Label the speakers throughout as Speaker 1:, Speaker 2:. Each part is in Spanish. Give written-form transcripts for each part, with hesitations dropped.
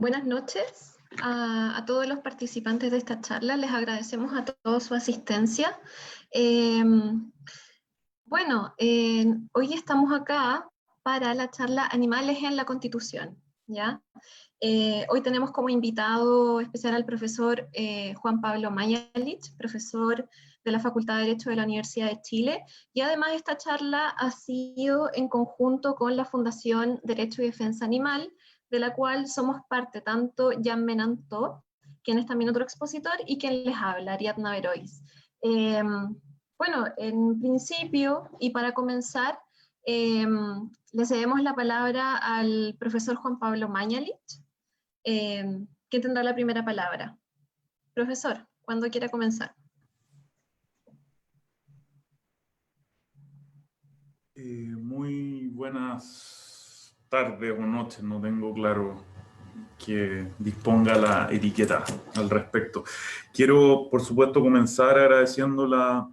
Speaker 1: Buenas noches a todos los participantes de esta charla. Les agradecemos a todos su asistencia. Eh, Hoy estamos acá para la charla Animales en la Constitución, ¿ya? Hoy tenemos como invitado especial al profesor Juan Pablo Mañalich, profesor de la Facultad de Derecho de la Universidad de Chile, y además esta charla ha sido en conjunto con la Fundación Derecho y Defensa Animal, de la cual somos parte tanto Jan Menantó, quien es también otro expositor, y quien les habla, Ariadna Verois. En principio, y para comenzar, le cedemos la palabra al profesor Juan Pablo Mañalich, ¿quién tendrá la primera palabra? Profesor, cuando quiera comenzar.
Speaker 2: Muy buenas tardes o noches, no tengo claro que disponga la etiqueta al respecto. Quiero, por supuesto, comenzar agradeciendo la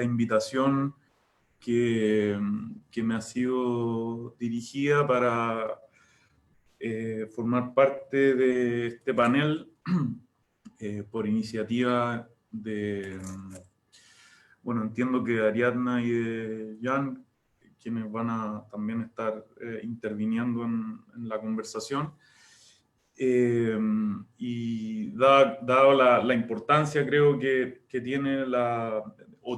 Speaker 2: invitación que me ha sido dirigida para formar parte de este panel por iniciativa de, bueno, entiendo que de Ariadna y de Jan, quienes van a también estar interviniendo en la conversación. Y dado la importancia, creo que tiene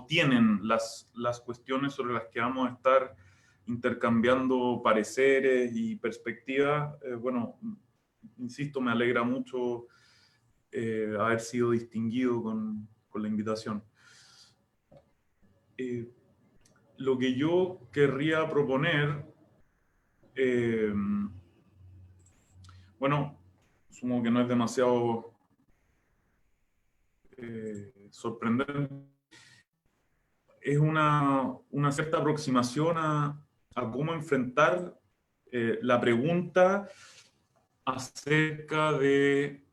Speaker 2: tienen las cuestiones sobre las que vamos a estar intercambiando pareceres y perspectivas, bueno, insisto, me alegra mucho haber sido distinguido con la invitación. Lo que yo querría proponer, bueno, supongo que no es demasiado sorprendente, es una cierta aproximación a cómo enfrentar la pregunta acerca de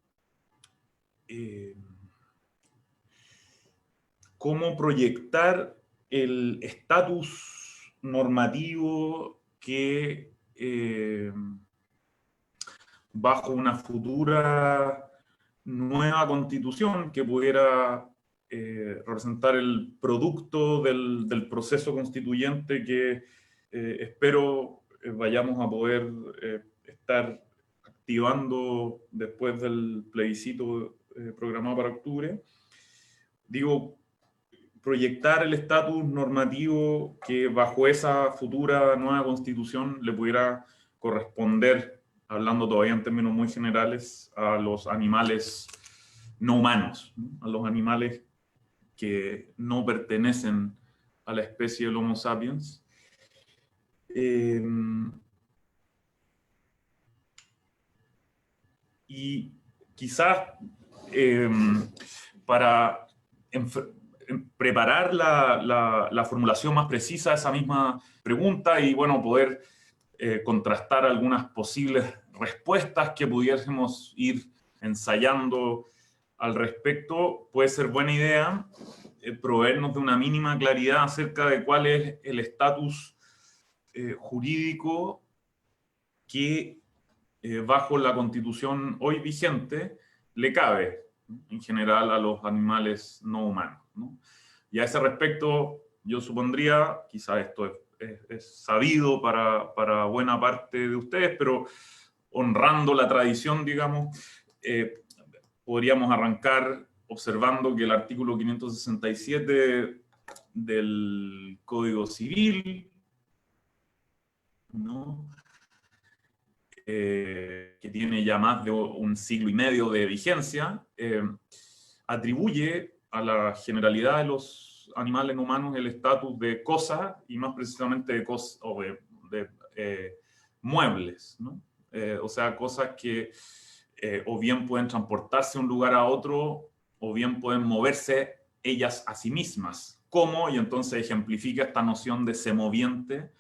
Speaker 2: cómo proyectar el estatus normativo que bajo una futura nueva constitución que pudiera representar el producto del proceso constituyente que espero vayamos a poder estar activando después del plebiscito programado para octubre. Digo, proyectar el estatus normativo que bajo esa futura nueva constitución le pudiera corresponder, hablando todavía en términos muy generales, a los animales no humanos, ¿no? A los animales que no pertenecen a la especie del Homo sapiens. Y quizás para preparar la formulación más precisa de esa misma pregunta y, bueno, poder contrastar algunas posibles respuestas que pudiésemos ir ensayando al respecto, puede ser buena idea proveernos de una mínima claridad acerca de cuál es el estatus jurídico que bajo la Constitución hoy vigente le cabe en general a los animales no humanos, ¿no? Y a ese respecto yo supondría, quizá esto es sabido para buena parte de ustedes, pero honrando la tradición, digamos, podríamos arrancar observando que el artículo 567 del Código Civil, ¿no? Que tiene ya más de un siglo y medio de vigencia, atribuye a la generalidad de los animales no humanos el estatus de cosa, y más precisamente de, muebles, ¿no? O sea, cosas que o bien pueden transportarse de un lugar a otro, o bien pueden moverse ellas a sí mismas. ¿Cómo? Y entonces ejemplifica esta noción de semoviente,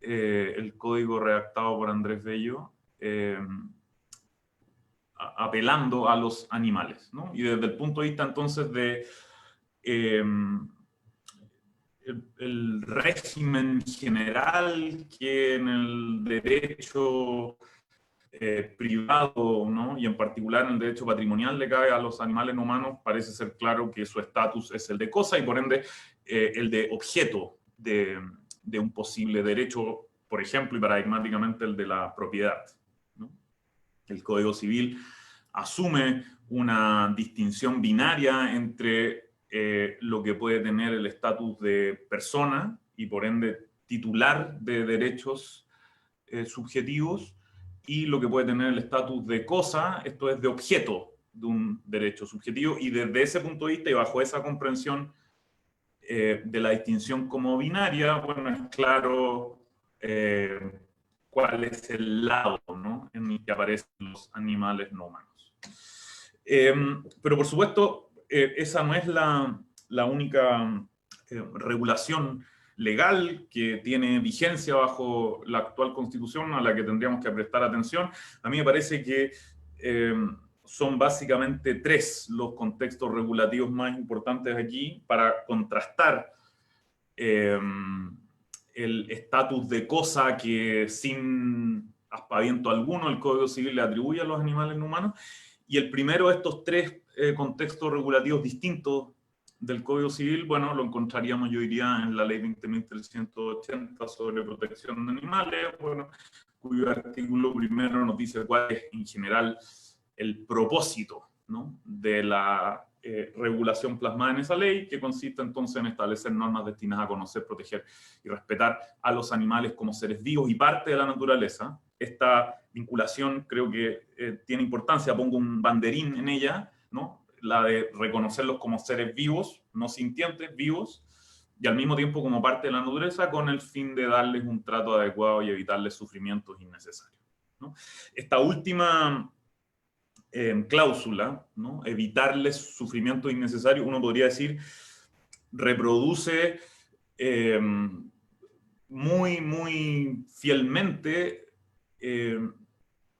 Speaker 2: el código redactado por Andrés Bello, apelando a los animales, ¿no? Y desde el punto de vista entonces de el régimen general que en el derecho privado, ¿no? Y en particular en el derecho patrimonial le cae a los animales no humanos, parece ser claro que su estatus es el de cosa y por ende el de objeto de un posible derecho, por ejemplo, y paradigmáticamente el de la propiedad, ¿no? El Código Civil asume una distinción binaria entre lo que puede tener el estatus de persona y por ende titular de derechos subjetivos, y lo que puede tener el estatus de cosa, esto es de objeto de un derecho subjetivo, y desde ese punto de vista y bajo esa comprensión de la distinción como binaria, bueno, es claro cuál es el lado, ¿no?, en el que aparecen los animales no humanos. Pero por supuesto, esa no es la única regulación legal que tiene vigencia bajo la actual Constitución a la que tendríamos que prestar atención. A mí me parece que son básicamente tres los contextos regulativos más importantes aquí para contrastar el estatus de cosa que sin aspaviento alguno el Código Civil le atribuye a los animales no humanos. Y el primero de estos tres contextos regulativos distintos del Código Civil, bueno, lo encontraríamos, yo diría, en la Ley 20.380 sobre protección de animales, bueno, cuyo artículo primero nos dice cuál es, en general, el propósito, ¿no?, de la regulación plasmada en esa ley, que consiste entonces en establecer normas destinadas a conocer, proteger y respetar a los animales como seres vivos y parte de la naturaleza. Esta vinculación creo que tiene importancia, pongo un banderín en ella, ¿no?, la de reconocerlos como seres vivos, no sintientes, vivos, y al mismo tiempo como parte de la naturaleza, con el fin de darles un trato adecuado y evitarles sufrimientos innecesarios, ¿no? Esta última cláusula, ¿no?, evitarles sufrimientos innecesarios, uno podría decir, reproduce muy fielmente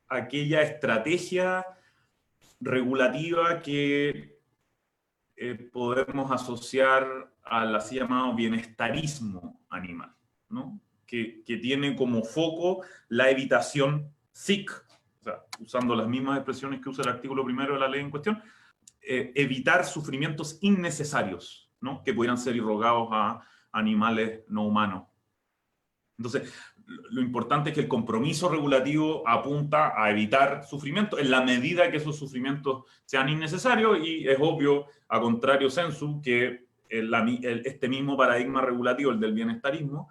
Speaker 2: aquella estrategia regulativa que podemos asociar al así llamado bienestarismo animal, ¿no?, que tiene como foco la evitación SIC, o sea, usando las mismas expresiones que usa el artículo primero de la ley en cuestión, evitar sufrimientos innecesarios, ¿no?, que pudieran ser irrogados a animales no humanos. Entonces, lo importante es que el compromiso regulativo apunta a evitar sufrimiento en la medida que esos sufrimientos sean innecesarios, y es obvio, a contrario sensu, que este mismo paradigma regulativo, el del bienestarismo,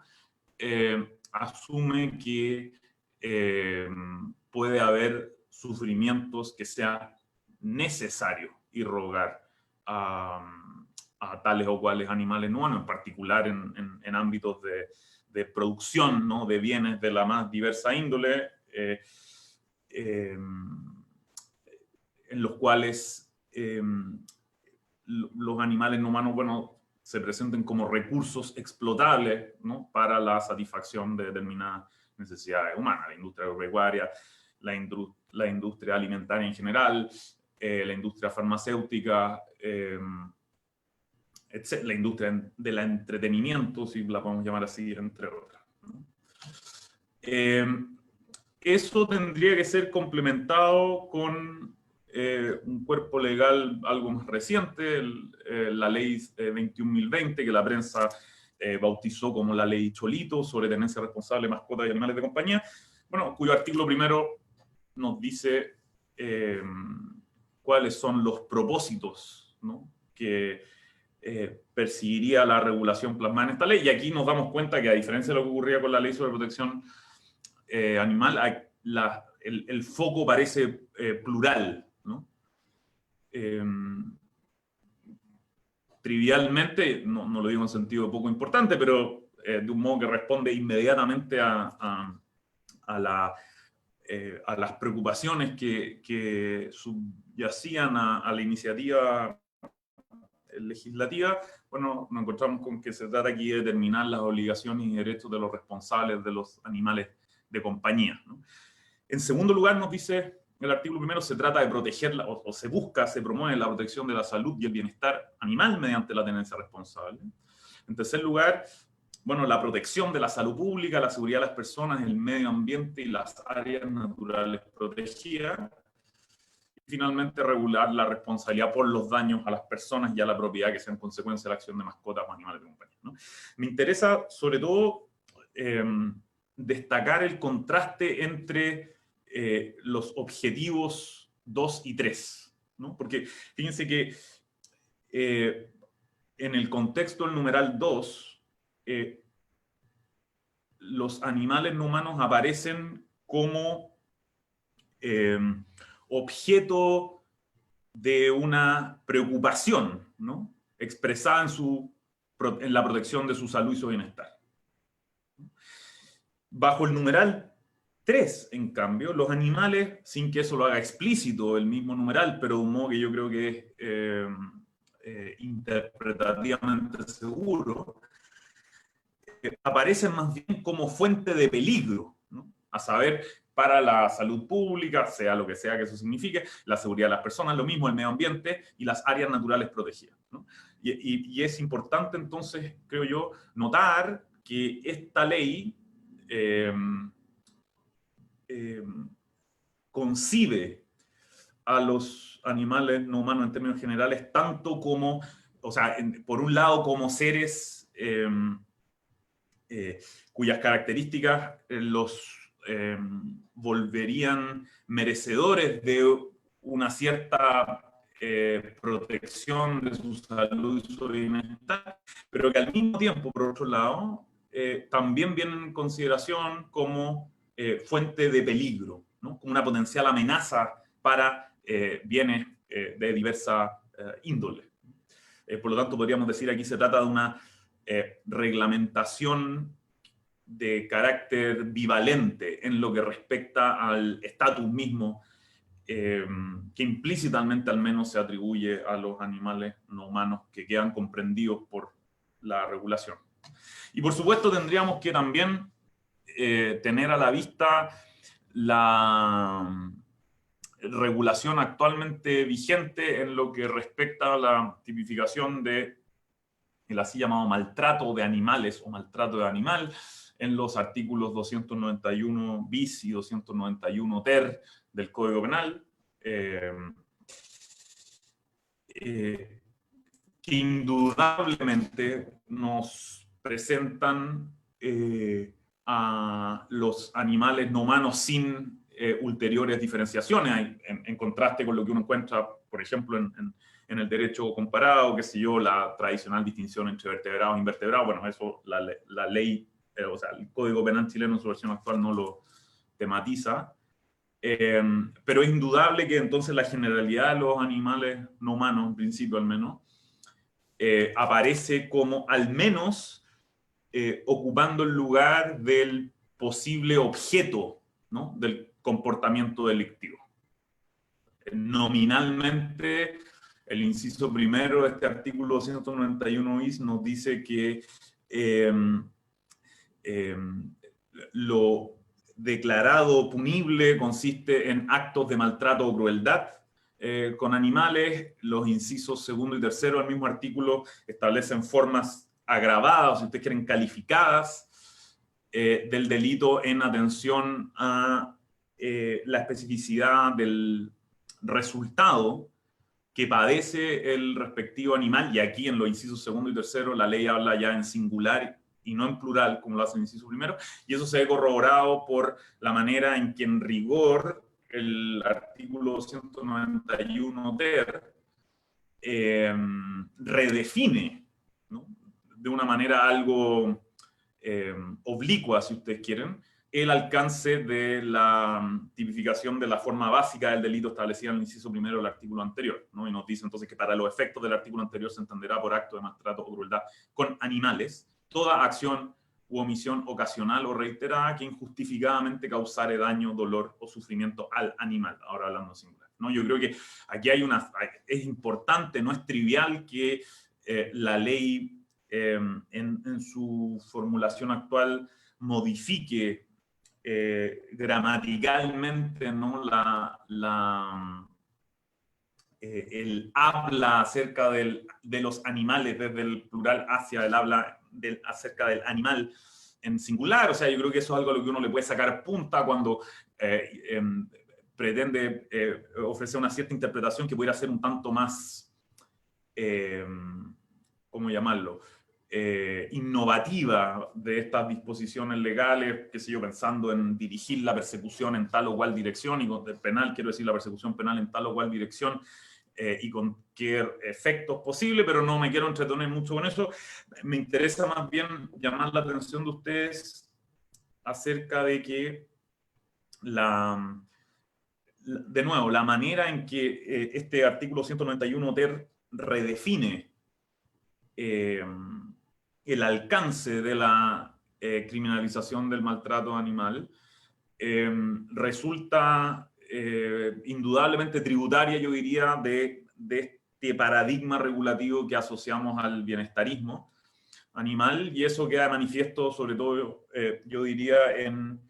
Speaker 2: asume que puede haber sufrimientos que sea necesario irrogar a tales o cuales animales no humanos, en particular en ámbitos de producción, ¿no?, de bienes de la más diversa índole, en los cuales los animales no humanos, bueno, se presenten como recursos explotables, ¿no?, para la satisfacción de determinadas necesidades humanas, la industria agropecuaria, la industria alimentaria en general, la industria farmacéutica, la industria del entretenimiento, si la podemos llamar así, entre otras, ¿no? Eso tendría que ser complementado con un cuerpo legal algo más reciente, la ley 21.020, que la prensa bautizó como la ley Cholito, sobre tenencia responsable de mascotas y animales de compañía, bueno, cuyo artículo primero nos dice cuáles son los propósitos, ¿no?, que perseguiría la regulación plasmada en esta ley. Y aquí nos damos cuenta que, a diferencia de lo que ocurría con la ley sobre protección animal, el foco parece plural, ¿no? Trivialmente, no lo digo en sentido poco importante, pero de un modo que responde inmediatamente a las preocupaciones que subyacían a la iniciativa legislativa, bueno, nos encontramos con que se trata aquí de determinar las obligaciones y derechos de los responsables de los animales de compañía, ¿no? En segundo lugar, nos dice el artículo primero, se trata de proteger, se promueve la protección de la salud y el bienestar animal mediante la tenencia responsable. En tercer lugar, bueno, la protección de la salud pública, la seguridad de las personas, el medio ambiente y las áreas naturales protegidas. Finalmente, regular la responsabilidad por los daños a las personas y a la propiedad que sean consecuencia de la acción de mascotas o animales de compañía, ¿no? Me interesa, sobre todo, destacar el contraste entre los objetivos 2 y 3, ¿no? Porque fíjense que en el contexto del numeral 2, los animales no humanos aparecen como objeto de una preocupación, ¿no? Expresada en la protección de su salud y su bienestar. Bajo el numeral 3, en cambio, los animales, sin que eso lo haga explícito el mismo numeral, pero de un modo que yo creo que es interpretativamente seguro, aparecen más bien como fuente de peligro, ¿no? A saber, para la salud pública, sea lo que sea que eso signifique, la seguridad de las personas, lo mismo el medio ambiente y las áreas naturales protegidas, ¿no? Y es importante entonces, creo yo, notar que esta ley concibe a los animales no humanos en términos generales tanto como, o sea, por un lado como seres cuyas características los volverían merecedores de una cierta protección de su salud y su bienestar, pero que al mismo tiempo, por otro lado, también vienen en consideración como fuente de peligro, ¿no? Como una potencial amenaza para bienes de diversa índole. Por lo tanto, podríamos decir aquí se trata de una reglamentación de carácter bivalente en lo que respecta al estatus mismo que implícitamente al menos se atribuye a los animales no humanos que quedan comprendidos por la regulación. Y por supuesto tendríamos que también tener a la vista la regulación actualmente vigente en lo que respecta a la tipificación de el así llamado maltrato de animales o maltrato de animal en los artículos 291 bis y 291 ter del Código Penal, que indudablemente nos presentan a los animales no humanos sin ulteriores diferenciaciones, en contraste con lo que uno encuentra, por ejemplo, en el derecho comparado, qué sé yo, la tradicional distinción entre vertebrados e invertebrados. Bueno, eso la ley, o sea, el Código Penal chileno en su versión actual no lo tematiza. Pero es indudable que entonces la generalidad de los animales no humanos, en principio al menos, aparece como al menos ocupando el lugar del posible objeto, ¿no? Del comportamiento delictivo. Nominalmente, el inciso primero de este artículo 291 bis nos dice que lo declarado punible consiste en actos de maltrato o crueldad con animales. Los incisos segundo y tercero del mismo artículo establecen formas agravadas, si ustedes quieren, calificadas del delito en atención a la especificidad del resultado que padece el respectivo animal, y aquí en los incisos segundo y tercero la ley habla ya en singular y no en plural, como lo hace el inciso primero, y eso se ve corroborado por la manera en que en rigor el artículo 191 ter redefine, ¿no? De una manera algo oblicua, si ustedes quieren, el alcance de la tipificación de la forma básica del delito establecida en el inciso primero del artículo anterior, ¿no? Y nos dice entonces que para los efectos del artículo anterior se entenderá por acto de maltrato o crueldad con animales toda acción u omisión ocasional o reiterada que injustificadamente causare daño, dolor o sufrimiento al animal, ahora hablando en singular, ¿no? Yo creo que aquí es importante, no es trivial que la ley en su formulación actual modifique gramaticalmente, ¿no? el habla acerca de los animales, desde el plural hacia el habla acerca del animal en singular. O sea, yo creo que eso es algo a lo que uno le puede sacar punta cuando pretende ofrecer una cierta interpretación que pudiera ser un tanto más, ¿cómo llamarlo?, innovativa de estas disposiciones legales, qué sé yo, pensando en dirigir la persecución en tal o cual dirección, y con el penal quiero decir la persecución penal en tal o cual dirección, y con qué efectos posibles, pero no me quiero entretener mucho con eso. Me interesa más bien llamar la atención de ustedes acerca de que de nuevo, la manera en que este artículo 191 ter redefine el alcance de la criminalización del maltrato animal resulta indudablemente tributaria, yo diría, de este paradigma regulativo que asociamos al bienestarismo animal, y eso queda manifiesto sobre todo, yo diría, en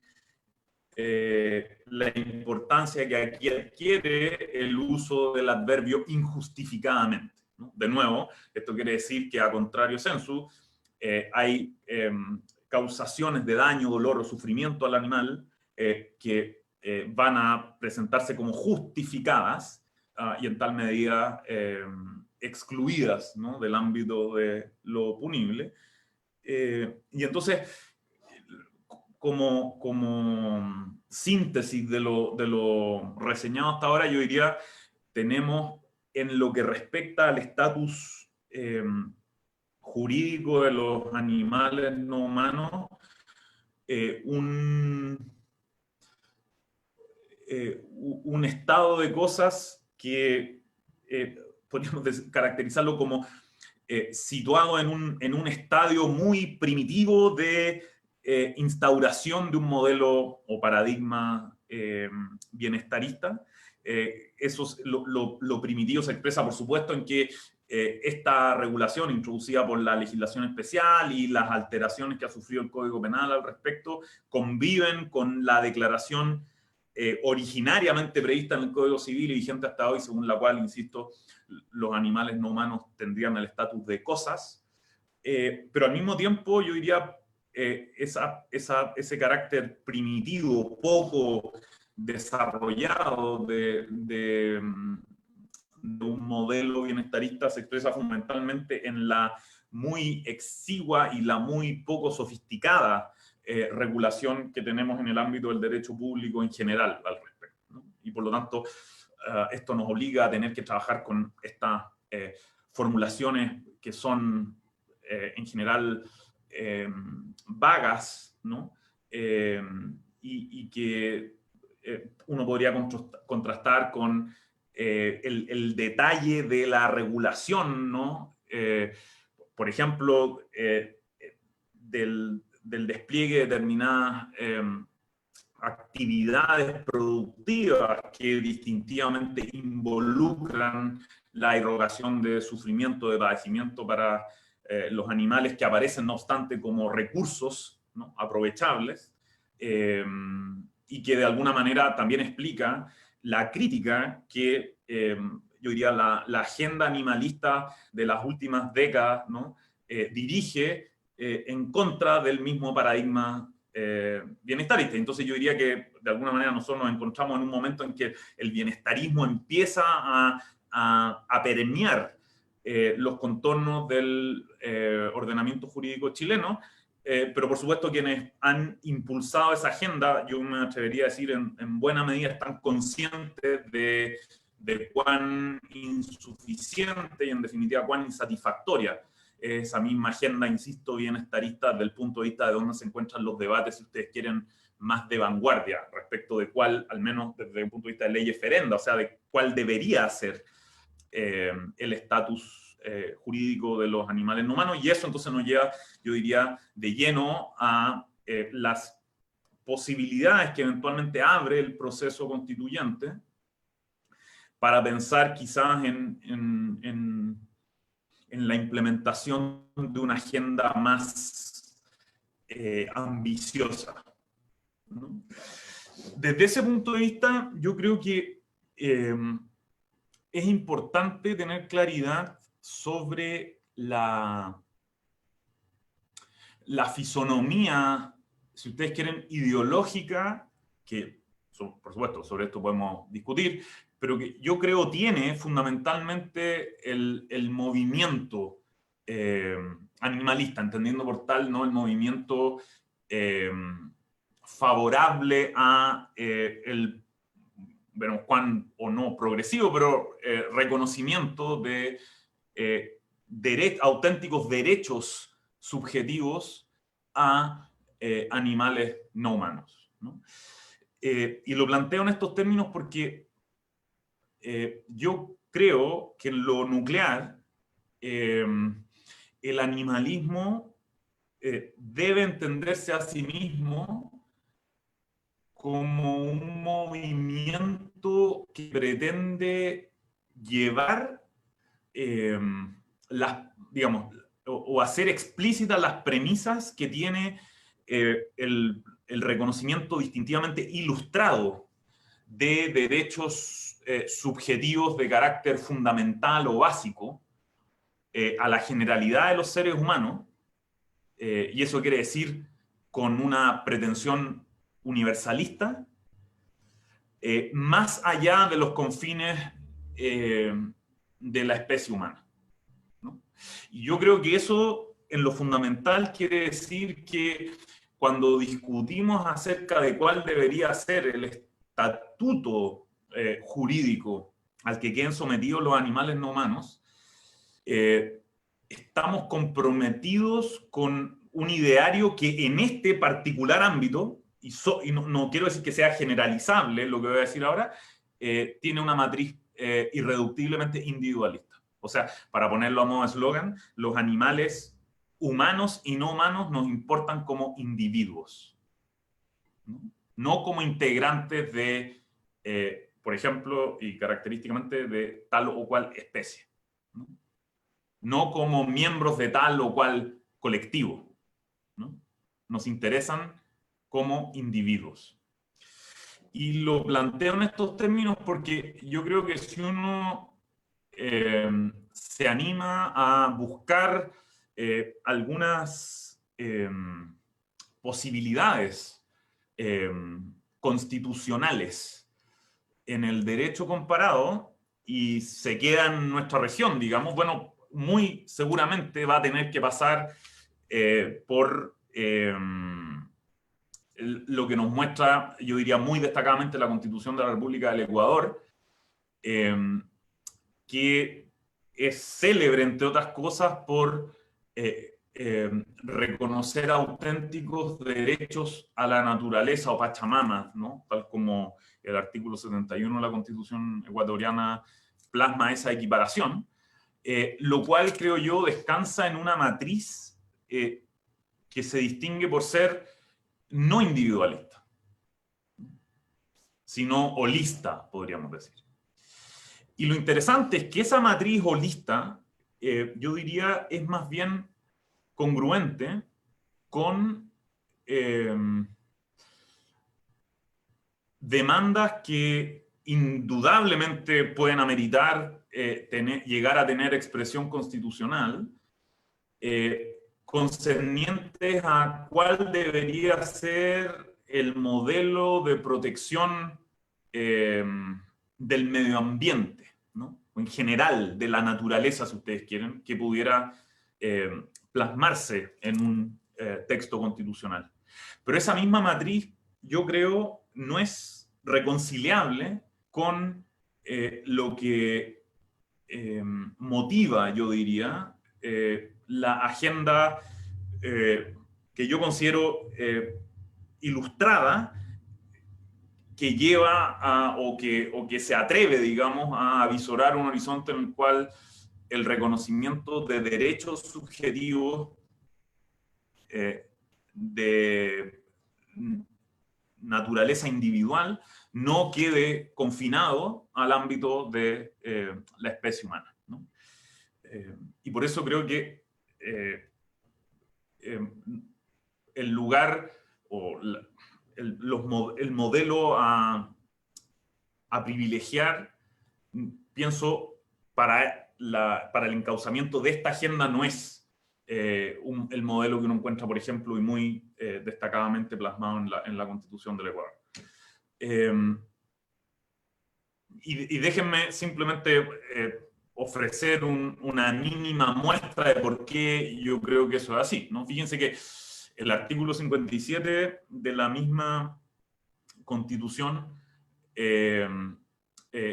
Speaker 2: la importancia que aquí adquiere el uso del adverbio injustificadamente, ¿no? De nuevo, esto quiere decir que a contrario sensu, hay causaciones de daño, dolor o sufrimiento al animal que van a presentarse como justificadas y en tal medida excluidas, ¿no?, del ámbito de lo punible. Y entonces, como síntesis de lo reseñado hasta ahora, yo diría, tenemos en lo que respecta al estatus jurídico de los animales no humanos, un estado de cosas que podríamos caracterizarlo como situado en un estadio muy primitivo de instauración de un modelo o paradigma bienestarista. Lo primitivo se expresa, por supuesto, en que esta regulación introducida por la legislación especial y las alteraciones que ha sufrido el Código Penal al respecto conviven con la declaración originariamente prevista en el Código Civil y vigente hasta hoy, según la cual, insisto, los animales no humanos tendrían el estatus de cosas, pero al mismo tiempo yo diría ese carácter primitivo, poco desarrollado de un modelo bienestarista se expresa fundamentalmente en la muy exigua y la muy poco sofisticada regulación que tenemos en el ámbito del derecho público en general al respecto, ¿no? Y por lo tanto, esto nos obliga a tener que trabajar con estas formulaciones que son en general vagas, ¿no? Y que uno podría contrastar con el detalle de la regulación, ¿no? Por ejemplo, del despliegue de determinadas actividades productivas que distintivamente involucran la irrogación de sufrimiento, de padecimiento para los animales, que aparecen no obstante como recursos, ¿no?, aprovechables, y que de alguna manera también explica la crítica que yo diría la agenda animalista de las últimas décadas, ¿no?, dirige en contra del mismo paradigma bienestarista. Entonces yo diría que de alguna manera nosotros nos encontramos en un momento en que el bienestarismo empieza a permear los contornos del ordenamiento jurídico chileno, pero por supuesto quienes han impulsado esa agenda, yo me atrevería a decir en buena medida están conscientes de cuán insuficiente y en definitiva cuán insatisfactoria esa misma agenda, insisto, bienestarista desde el punto de vista de dónde se encuentran los debates, si ustedes quieren, más de vanguardia respecto de cuál, al menos desde el punto de vista de leyes ferenda, o sea, de cuál debería ser el estatus jurídico de los animales no humanos, y eso entonces nos lleva, yo diría, de lleno a las posibilidades que eventualmente abre el proceso constituyente para pensar quizás en la implementación de una agenda más ambiciosa, ¿no? Desde ese punto de vista, yo creo que es importante tener claridad sobre la fisonomía, si ustedes quieren, ideológica, que por supuesto sobre esto podemos discutir, pero que yo creo tiene fundamentalmente el movimiento animalista, entendiendo por tal, ¿no?, el movimiento favorable a el, veremos cuán o no progresivo, pero reconocimiento de auténticos derechos subjetivos a animales no humanos, ¿no? Y lo planteo en estos términos porque yo creo que en lo nuclear el animalismo debe entenderse a sí mismo como un movimiento que pretende llevar digamos, o hacer explícitas las premisas que tiene el reconocimiento distintivamente ilustrado de derechos subjetivos de carácter fundamental o básico a la generalidad de los seres humanos, y eso quiere decir con una pretensión universalista, más allá de los confines de la especie humana, ¿no? Y yo creo que eso, en lo fundamental, quiere decir que cuando discutimos acerca de cuál debería ser el estatuto jurídico al que queden sometidos los animales no humanos, estamos comprometidos con un ideario que en este particular ámbito, y no quiero decir que sea generalizable lo que voy a decir ahora, tiene una matriz irreductiblemente individualista. O sea, para ponerlo a modo de eslogan, los animales humanos y no humanos nos importan como individuos, ¿no? No como integrantes de, por ejemplo, y característicamente de tal o cual especie, ¿no? No como miembros de tal o cual colectivo, ¿no? Nos interesan como individuos. Y lo planteo en estos términos porque yo creo que si uno se anima a buscar algunas posibilidades constitucionales en el derecho comparado y se queda en nuestra región, digamos, bueno, muy seguramente va a tener que pasar por lo que nos muestra, yo diría muy destacadamente, la Constitución de la República del Ecuador, que es célebre, entre otras cosas, por reconocer auténticos derechos a la naturaleza o Pachamama, ¿no? Tal como el artículo 71 de la Constitución ecuatoriana plasma esa equiparación, lo cual, creo yo, descansa en una matriz que se distingue por ser no individualista, sino holista, podríamos decir. Y lo interesante es que esa matriz holista, yo diría, es más bien congruente con demandas que indudablemente pueden ameritar llegar a tener expresión constitucional, concernientes a cuál debería ser el modelo de protección del medio ambiente, ¿no? O en general, de la naturaleza, si ustedes quieren, que pudiera plasmarse en un texto constitucional. Pero esa misma matriz, yo creo, no es reconciliable con lo que motiva, yo diría, la agenda que yo considero ilustrada, que lleva o que se atreve, digamos, a visorar un horizonte en el cual el reconocimiento de derechos subjetivos de naturaleza individual no quede confinado al ámbito de la especie humana, ¿no? Y por eso creo que el lugar o el modelo a privilegiar pienso, para el encauzamiento de esta agenda no es el modelo que uno encuentra, por ejemplo, y muy destacadamente plasmado en la Constitución del Ecuador. Y déjenme simplemente ofrecer una mínima muestra de por qué yo creo que eso es así, ¿no? Fíjense que el artículo 57 de la misma Constitución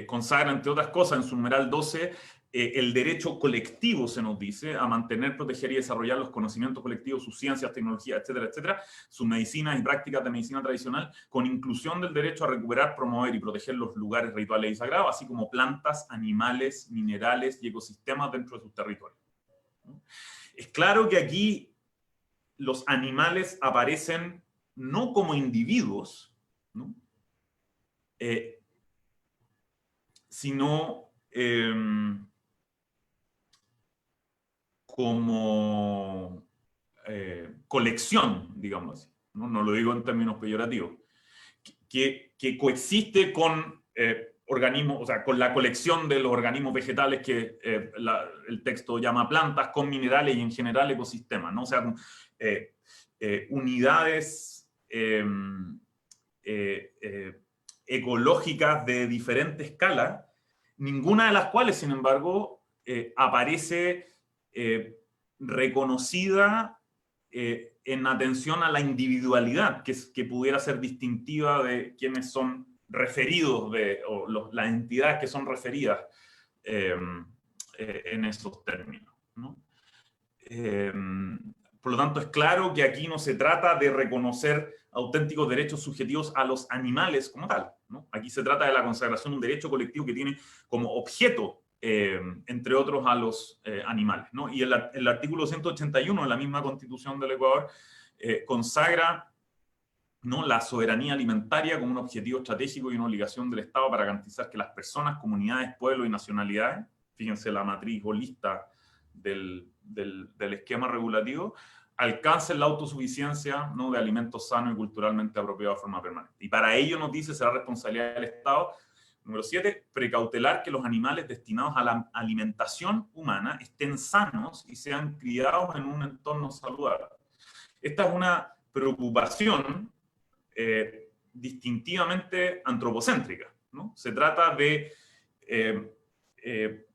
Speaker 2: consagra, entre otras cosas, en su numeral 12, el derecho colectivo, se nos dice, a mantener, proteger y desarrollar los conocimientos colectivos, sus ciencias, tecnologías, etcétera, etcétera, sus medicinas y prácticas de medicina tradicional, con inclusión del derecho a recuperar, promover y proteger los lugares rituales y sagrados, así como plantas, animales, minerales y ecosistemas dentro de sus territorios. Es claro que aquí los animales aparecen no como individuos, ¿no? Sino como colección, digamos así, ¿no? No lo digo en términos peyorativos, que coexiste con organismos, o sea, con la colección de los organismos vegetales que el texto llama plantas, con minerales y en general ecosistemas, ¿no? O sea, unidades ecológicas de diferente escala, ninguna de las cuales, sin embargo, aparece reconocida en atención a la individualidad que pudiera ser distintiva de quienes son referidos, las entidades que son referidas en esos términos, ¿no? Por lo tanto, es claro que aquí no se trata de reconocer auténticos derechos subjetivos a los animales como tal, ¿no? Aquí se trata de la consagración de un derecho colectivo que tiene como objeto, entre otros, a los animales, ¿no? Y el artículo 181 de la misma Constitución del Ecuador consagra, ¿no?, la soberanía alimentaria como un objetivo estratégico y una obligación del Estado para garantizar que las personas, comunidades, pueblos y nacionalidades, fíjense la matriz holista del esquema regulativo, alcancen la autosuficiencia, ¿no?, de alimentos sanos y culturalmente apropiados de forma permanente. Y para ello, nos dice, será responsabilidad del Estado, número 7, precautelar que los animales destinados a la alimentación humana estén sanos y sean criados en un entorno saludable. Esta es una preocupación distintivamente antropocéntrica, ¿no? Se trata de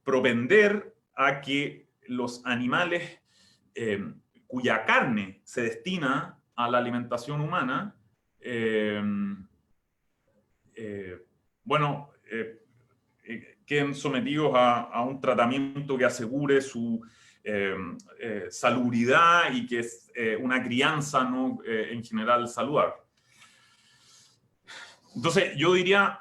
Speaker 2: propender a que los animales cuya carne se destina a la alimentación humana, queden sometidos a un tratamiento que asegure su salubridad y que es una crianza, ¿no?, en general saludable. Entonces, yo diría,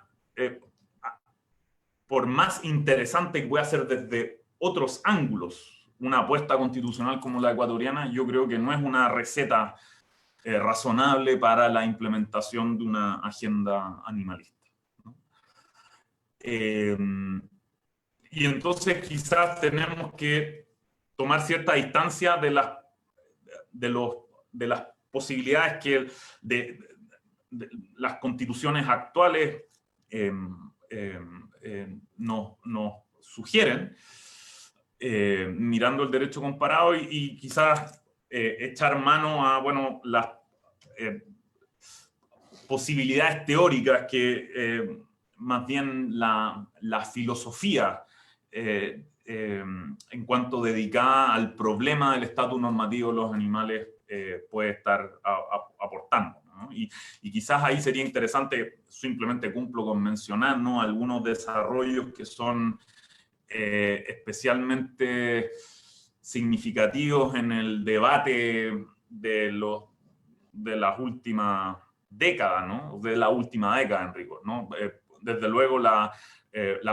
Speaker 2: por más interesante que pueda ser desde otros ángulos una apuesta constitucional como la ecuatoriana, yo creo que no es una receta razonable para la implementación de una agenda animalista, ¿no? Y entonces quizás tenemos que tomar cierta distancia de las posibilidades que las constituciones actuales nos sugieren, mirando el derecho comparado y quizás echar mano a, bueno, las posibilidades teóricas que más bien la filosofía en cuanto dedicada al problema del estatus normativo de los animales puede estar aportando, ¿no? Y quizás ahí sería interesante, simplemente cumplo con mencionar, ¿no?, algunos desarrollos que son especialmente significativos en el debate de las últimas décadas, ¿no?, de la última década en rigor, ¿no? Desde luego la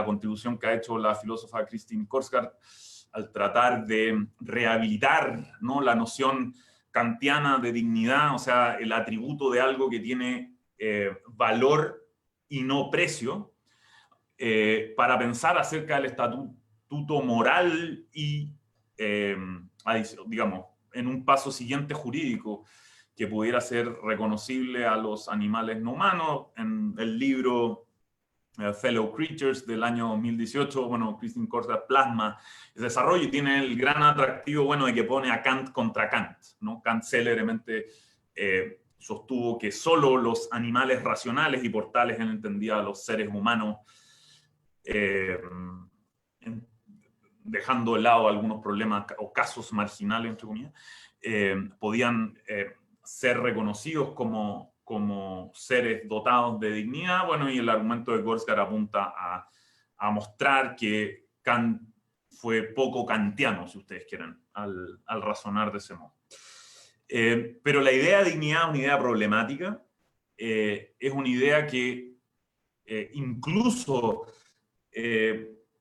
Speaker 2: contribución que ha hecho la filósofa Christine Korsgaard al tratar de rehabilitar, ¿no?, la noción kantiana de dignidad, o sea, el atributo de algo que tiene valor y no precio, para pensar acerca del estatuto moral y, digamos, en un paso siguiente jurídico que pudiera ser reconocible a los animales no humanos. En el libro Fellow Creatures del año 2018, bueno, Christine Korsgaard plasma ese desarrollo y tiene el gran atractivo, bueno, de que pone a Kant contra Kant, ¿no? Kant célebremente sostuvo que solo los animales racionales y por tales él entendía a los seres humanos, dejando de lado algunos problemas o casos marginales, entre comillas, podían ser reconocidos como seres dotados de dignidad. Bueno, y el argumento de Korsgaard apunta a mostrar que Kant fue poco kantiano, si ustedes quieren, al razonar de ese modo. Pero la idea de dignidad es una idea problemática, es una idea que incluso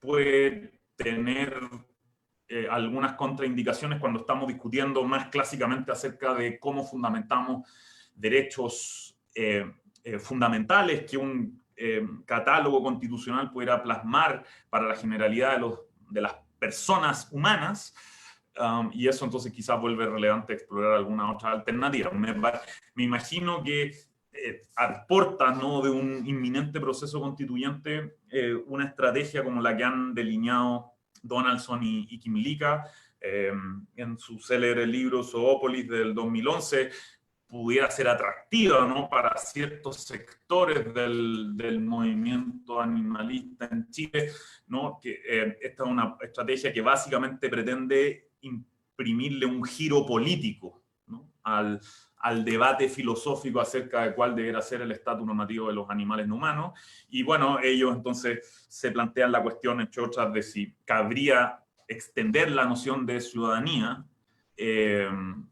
Speaker 2: puede tener algunas contraindicaciones cuando estamos discutiendo más clásicamente acerca de cómo fundamentamos derechos fundamentales que un catálogo constitucional pudiera plasmar para la generalidad de las personas humanas. Y eso entonces quizás vuelve relevante explorar alguna otra alternativa. Me imagino que aporta, ¿no?, de un inminente proceso constituyente una estrategia como la que han delineado Donaldson y Kymlicka en su célebre libro Zoópolis del 2011, pudiera ser atractiva, ¿no?, para ciertos sectores del movimiento animalista en Chile, ¿no? Que esta es una estrategia que básicamente pretende imprimirle un giro político, ¿no?, al debate filosófico acerca de cuál debería ser el estatus normativo de los animales no humanos. Y bueno, ellos entonces se plantean la cuestión, entre otras, de si cabría extender la noción de ciudadanía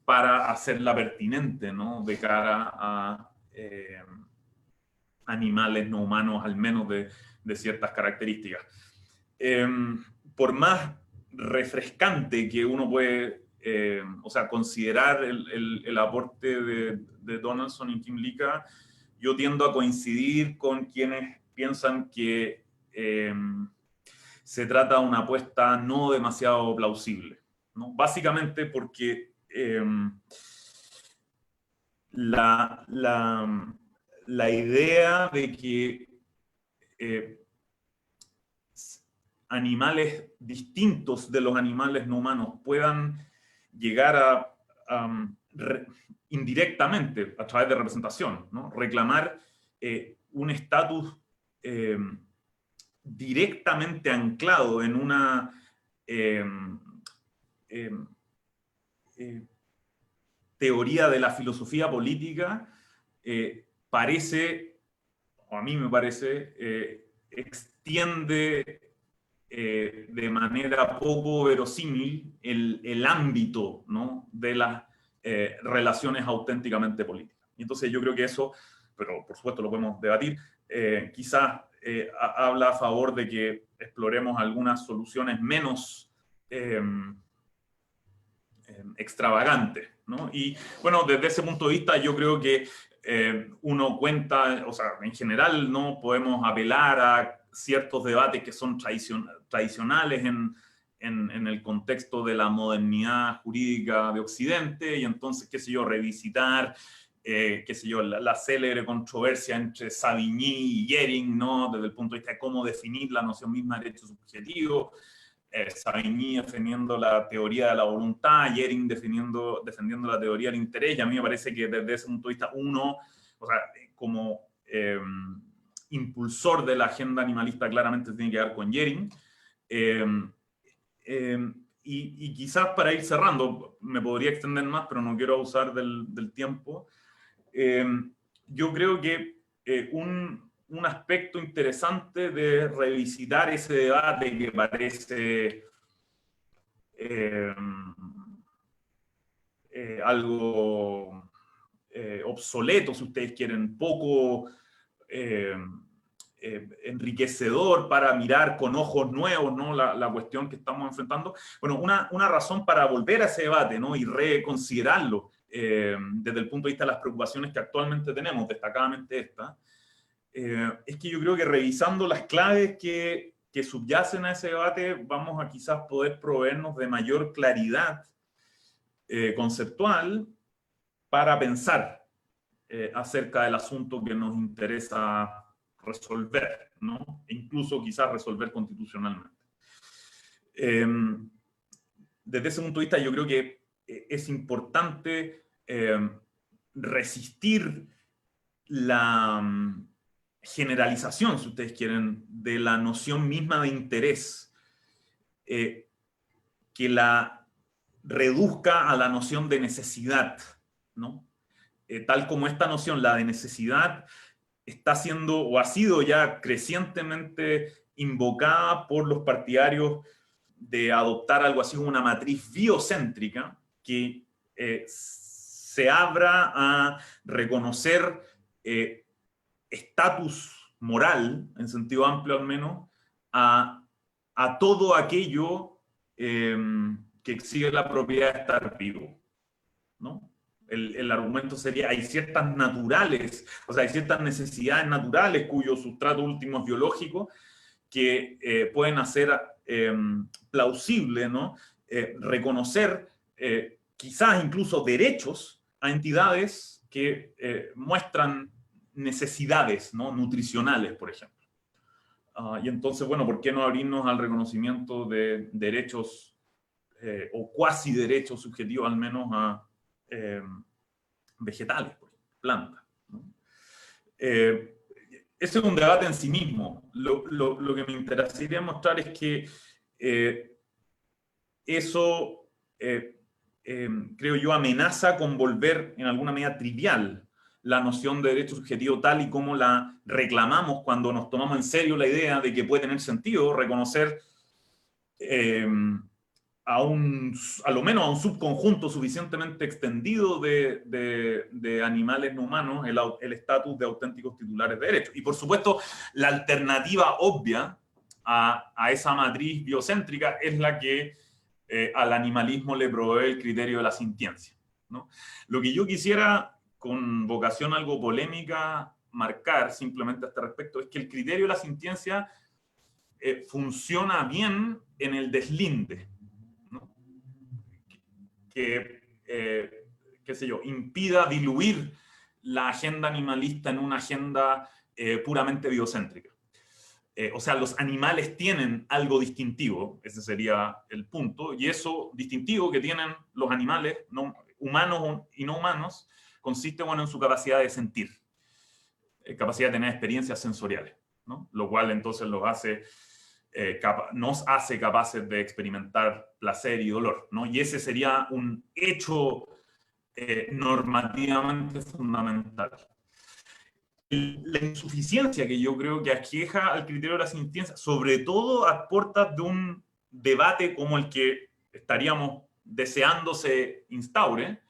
Speaker 2: para hacerla pertinente, ¿no?, de cara a animales no humanos, al menos de ciertas características. Por más refrescante que uno puede, o sea, considerar el aporte de Donaldson y Kymlicka, yo tiendo a coincidir con quienes piensan que se trata de una apuesta no demasiado plausible, ¿no? Básicamente porque la idea de que animales distintos de los animales no humanos puedan llegar a indirectamente, a través de representación, ¿no?, reclamar un estatus directamente anclado en una teoría de la filosofía política, parece, o a mí me parece, extiende de manera poco verosímil el ámbito, ¿no?, de las relaciones auténticamente políticas. Y entonces yo creo que eso, pero por supuesto lo podemos debatir, quizás habla a favor de que exploremos algunas soluciones menos extravagantes, ¿no? Y bueno, desde ese punto de vista yo creo que uno cuenta, o sea, en general no podemos apelar a ciertos debates que son tradicionales en el contexto de la modernidad jurídica de Occidente, y entonces, qué sé yo, revisitar, qué sé yo, la célebre controversia entre Savigny y Jhering, ¿no?, desde el punto de vista de cómo definir la noción misma de derecho subjetivo. Savigny defendiendo la teoría de la voluntad, Jhering defendiendo la teoría del interés, y a mí me parece que desde ese punto de vista uno, o sea, como impulsor de la agenda animalista claramente tiene que ver con Jhering. Y quizás para ir cerrando, me podría extender más, pero no quiero abusar del tiempo. Yo creo que un aspecto interesante de revisitar ese debate que parece algo obsoleto, si ustedes quieren, poco enriquecedor para mirar con ojos nuevos, ¿no?, la cuestión que estamos enfrentando. Bueno, una razón para volver a ese debate, ¿no?, y reconsiderarlo desde el punto de vista de las preocupaciones que actualmente tenemos, destacadamente esta, es que yo creo que revisando las claves que subyacen a ese debate, vamos a quizás poder proveernos de mayor claridad conceptual para pensar acerca del asunto que nos interesa resolver, ¿no? E incluso quizás resolver constitucionalmente. Desde ese punto de vista yo creo que es importante resistir la generalización, si ustedes quieren, de la noción misma de interés, que la reduzca a la noción de necesidad, ¿no? Tal como esta noción, la de necesidad, está siendo o ha sido ya crecientemente invocada por los partidarios de adoptar algo así como una matriz biocéntrica que se abra a reconocer estatus moral, en sentido amplio al menos, a todo aquello que exige la propiedad de estar vivo, ¿no? El argumento sería, hay ciertas naturales, o sea, hay ciertas necesidades naturales cuyo sustrato último es biológico, que pueden hacer plausible, ¿no? Reconocer quizás incluso derechos a entidades que muestran necesidades, ¿no? Nutricionales, por ejemplo. Y entonces, bueno, ¿por qué no abrirnos al reconocimiento de derechos o cuasi derechos subjetivos al menos a vegetales, por ejemplo, plantas, ¿no? Ese es un debate en sí mismo. Lo que me interesaría mostrar es que eso, creo yo, amenaza con volver en alguna medida trivial la noción de derecho subjetivo tal y como la reclamamos cuando nos tomamos en serio la idea de que puede tener sentido reconocer a lo menos a un subconjunto suficientemente extendido de animales no humanos el estatus de auténticos titulares de derechos. Y por supuesto, la alternativa obvia a esa matriz biocéntrica es la que al animalismo le provee el criterio de la sintiencia, ¿no? Lo que yo quisiera, con vocación algo polémica, marcar simplemente a este respecto, es que el criterio de la sintiencia funciona bien en el deslinde, ¿no? Que, qué sé yo, impida diluir la agenda animalista en una agenda puramente biocéntrica. O sea, los animales tienen algo distintivo, ese sería el punto, y eso distintivo que tienen los animales, no, humanos y no humanos, consiste, bueno, en su capacidad de sentir, capacidad de tener experiencias sensoriales, ¿no? Lo cual entonces los hace, nos hace capaces de experimentar placer y dolor, ¿no? Y ese sería un hecho normativamente fundamental. La insuficiencia que yo creo que aqueja al criterio de la sintiencia, sobre todo a puertas de un debate como el que estaríamos deseando se instaure,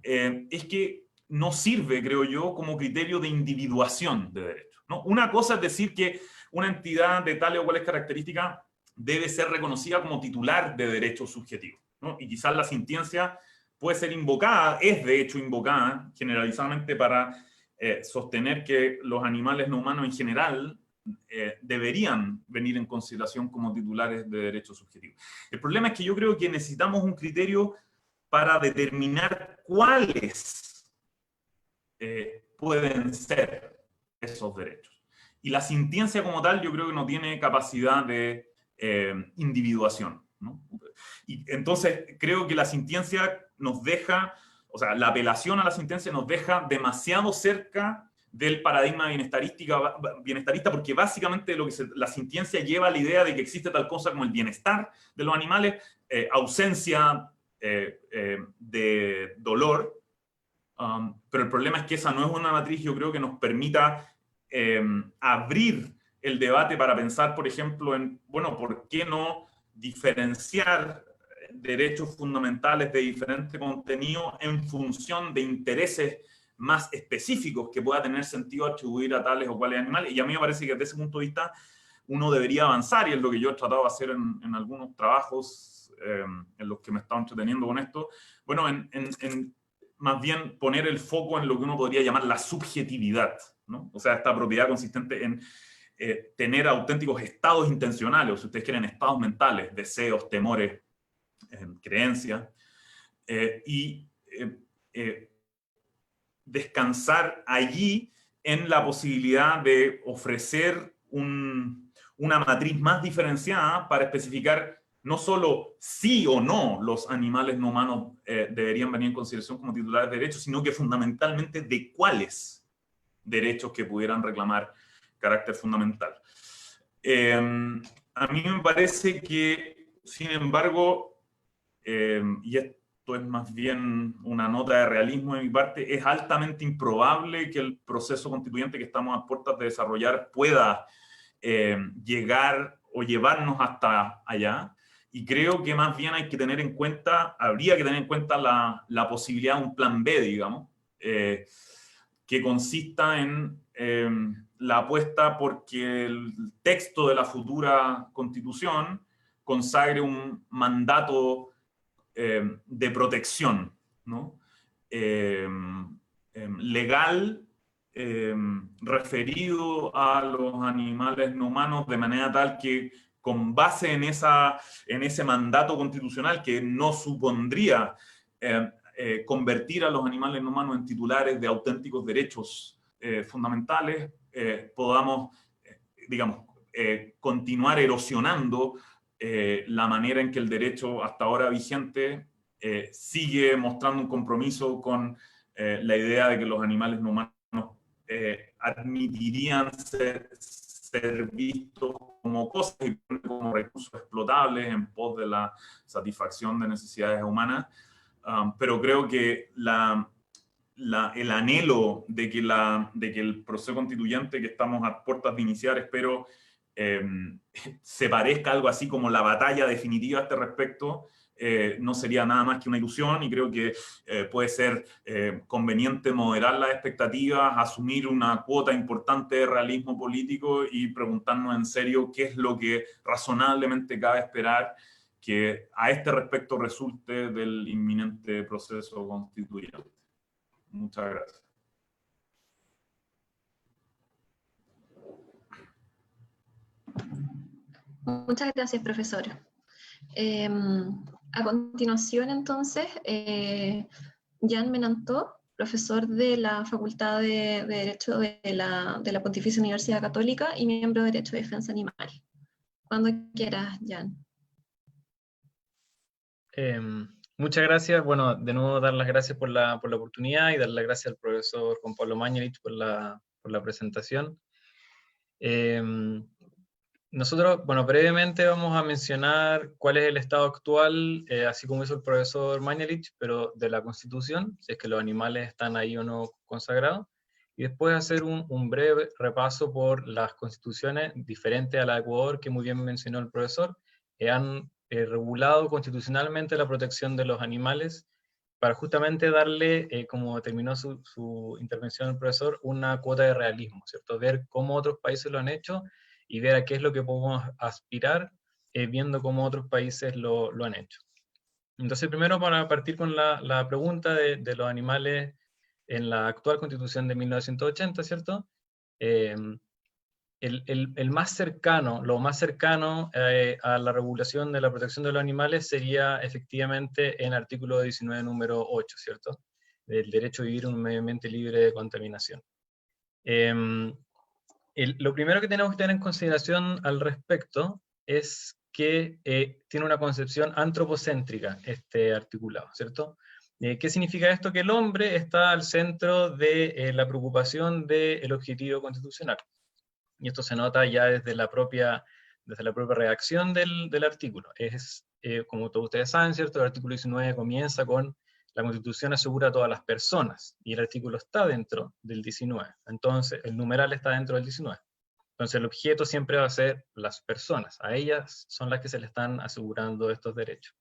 Speaker 2: es que no sirve, creo yo, como criterio de individuación de derechos, ¿no? Una cosa es decir que una entidad de tales o cuales características debe ser reconocida como titular de derechos subjetivos, ¿no? Y quizás la sintiencia puede ser invocada, es de hecho invocada generalizadamente para sostener que los animales no humanos en general deberían venir en consideración como titulares de derechos subjetivos. El problema es que yo creo que necesitamos un criterio para determinar cuáles pueden ser esos derechos. Y la sintiencia como tal yo creo que no tiene capacidad de individuación, ¿no? Y entonces creo que la sintiencia nos deja, o sea, la apelación a la sentencia nos deja demasiado cerca del paradigma bienestarista, porque básicamente la sintiencia lleva a la idea de que existe tal cosa como el bienestar de los animales, ausencia de dolor, pero el problema es que esa no es una matriz, yo creo, que nos permita abrir el debate para pensar, por ejemplo, en, bueno, ¿por qué no diferenciar derechos fundamentales de diferente contenido en función de intereses más específicos que pueda tener sentido atribuir a tales o cuales animales? Y a mí me parece que desde ese punto de vista uno debería avanzar, y es lo que yo he tratado de hacer en algunos trabajos en los que me he estado entreteniendo con esto, bueno, en más bien poner el foco en lo que uno podría llamar la subjetividad, ¿no? O sea, esta propiedad consistente en tener auténticos estados intencionales, o si ustedes quieren, estados mentales, deseos, temores, creencias, y descansar allí en la posibilidad de ofrecer una matriz más diferenciada para especificar no solo sí o no los animales no humanos deberían venir en consideración como titulares de derechos, sino que fundamentalmente de cuáles derechos que pudieran reclamar carácter fundamental. A mí me parece que, sin embargo, y esto es más bien una nota de realismo de mi parte, es altamente improbable que el proceso constituyente que estamos a puertas de desarrollar pueda llegar o llevarnos hasta allá. Y creo que más bien hay que tener en cuenta, habría que tener en cuenta la posibilidad de un plan B, digamos, que consista en la apuesta porque el texto de la futura constitución consagre un mandato de protección, ¿no? Legal, referido a los animales no humanos, de manera tal que con base en ese mandato constitucional que no supondría convertir a los animales no humanos en titulares de auténticos derechos fundamentales, podamos, digamos, continuar erosionando la manera en que el derecho hasta ahora vigente sigue mostrando un compromiso con la idea de que los animales no humanos admitirían ser vistos como cosas y como recursos explotables en pos de la satisfacción de necesidades humanas. Pero creo que el anhelo de que el proceso constituyente que estamos a puertas de iniciar, espero, se parezca algo así como la batalla definitiva a este respecto, no sería nada más que una ilusión, y creo que puede ser conveniente moderar las expectativas, asumir una cuota importante de realismo político y preguntarnos en serio qué es lo que razonablemente cabe esperar que a este respecto resulte del inminente proceso constituyente. Muchas gracias.
Speaker 1: Muchas gracias, profesor. A continuación, entonces, Jan Menantó, profesor de la Facultad de Derecho de la Pontificia Universidad Católica y miembro de Derecho de Defensa Animal. Cuando quieras, Jan.
Speaker 3: Muchas gracias. Bueno, de nuevo dar las gracias por la oportunidad y dar las gracias al profesor Juan Pablo Mañalich por la presentación. Nosotros, bueno, brevemente vamos a mencionar cuál es el estado actual, así como hizo el profesor Mañalich, pero de la Constitución, si es que los animales están ahí o no consagrados, y después hacer un breve repaso por las constituciones diferentes a la de Ecuador, que muy bien mencionó el profesor, que han regulado constitucionalmente la protección de los animales, para justamente darle, como terminó su intervención el profesor, una cuota de realismo, ¿cierto? Ver cómo otros países lo han hecho y ver a qué es lo que podemos aspirar, viendo cómo otros países lo han hecho. Entonces, primero, para partir con la pregunta de los animales en la actual Constitución de 1980, ¿cierto? Lo más cercano a la regulación de la protección de los animales sería efectivamente en el artículo 19, número 8, ¿cierto? Del derecho a vivir en un medio ambiente libre de contaminación. Lo primero que tenemos que tener en consideración al respecto es que tiene una concepción antropocéntrica este articulado, ¿cierto? ¿Qué significa esto? Que el hombre está al centro de la preocupación del objetivo constitucional. Y esto se nota ya desde la propia redacción del artículo. Como todos ustedes saben, ¿cierto? El artículo 19 comienza con la Constitución asegura a todas las personas, y el artículo está dentro del 19. Entonces, el numeral está dentro del 19. Entonces, el objeto siempre va a ser las personas. A ellas son las que se le están asegurando estos derechos.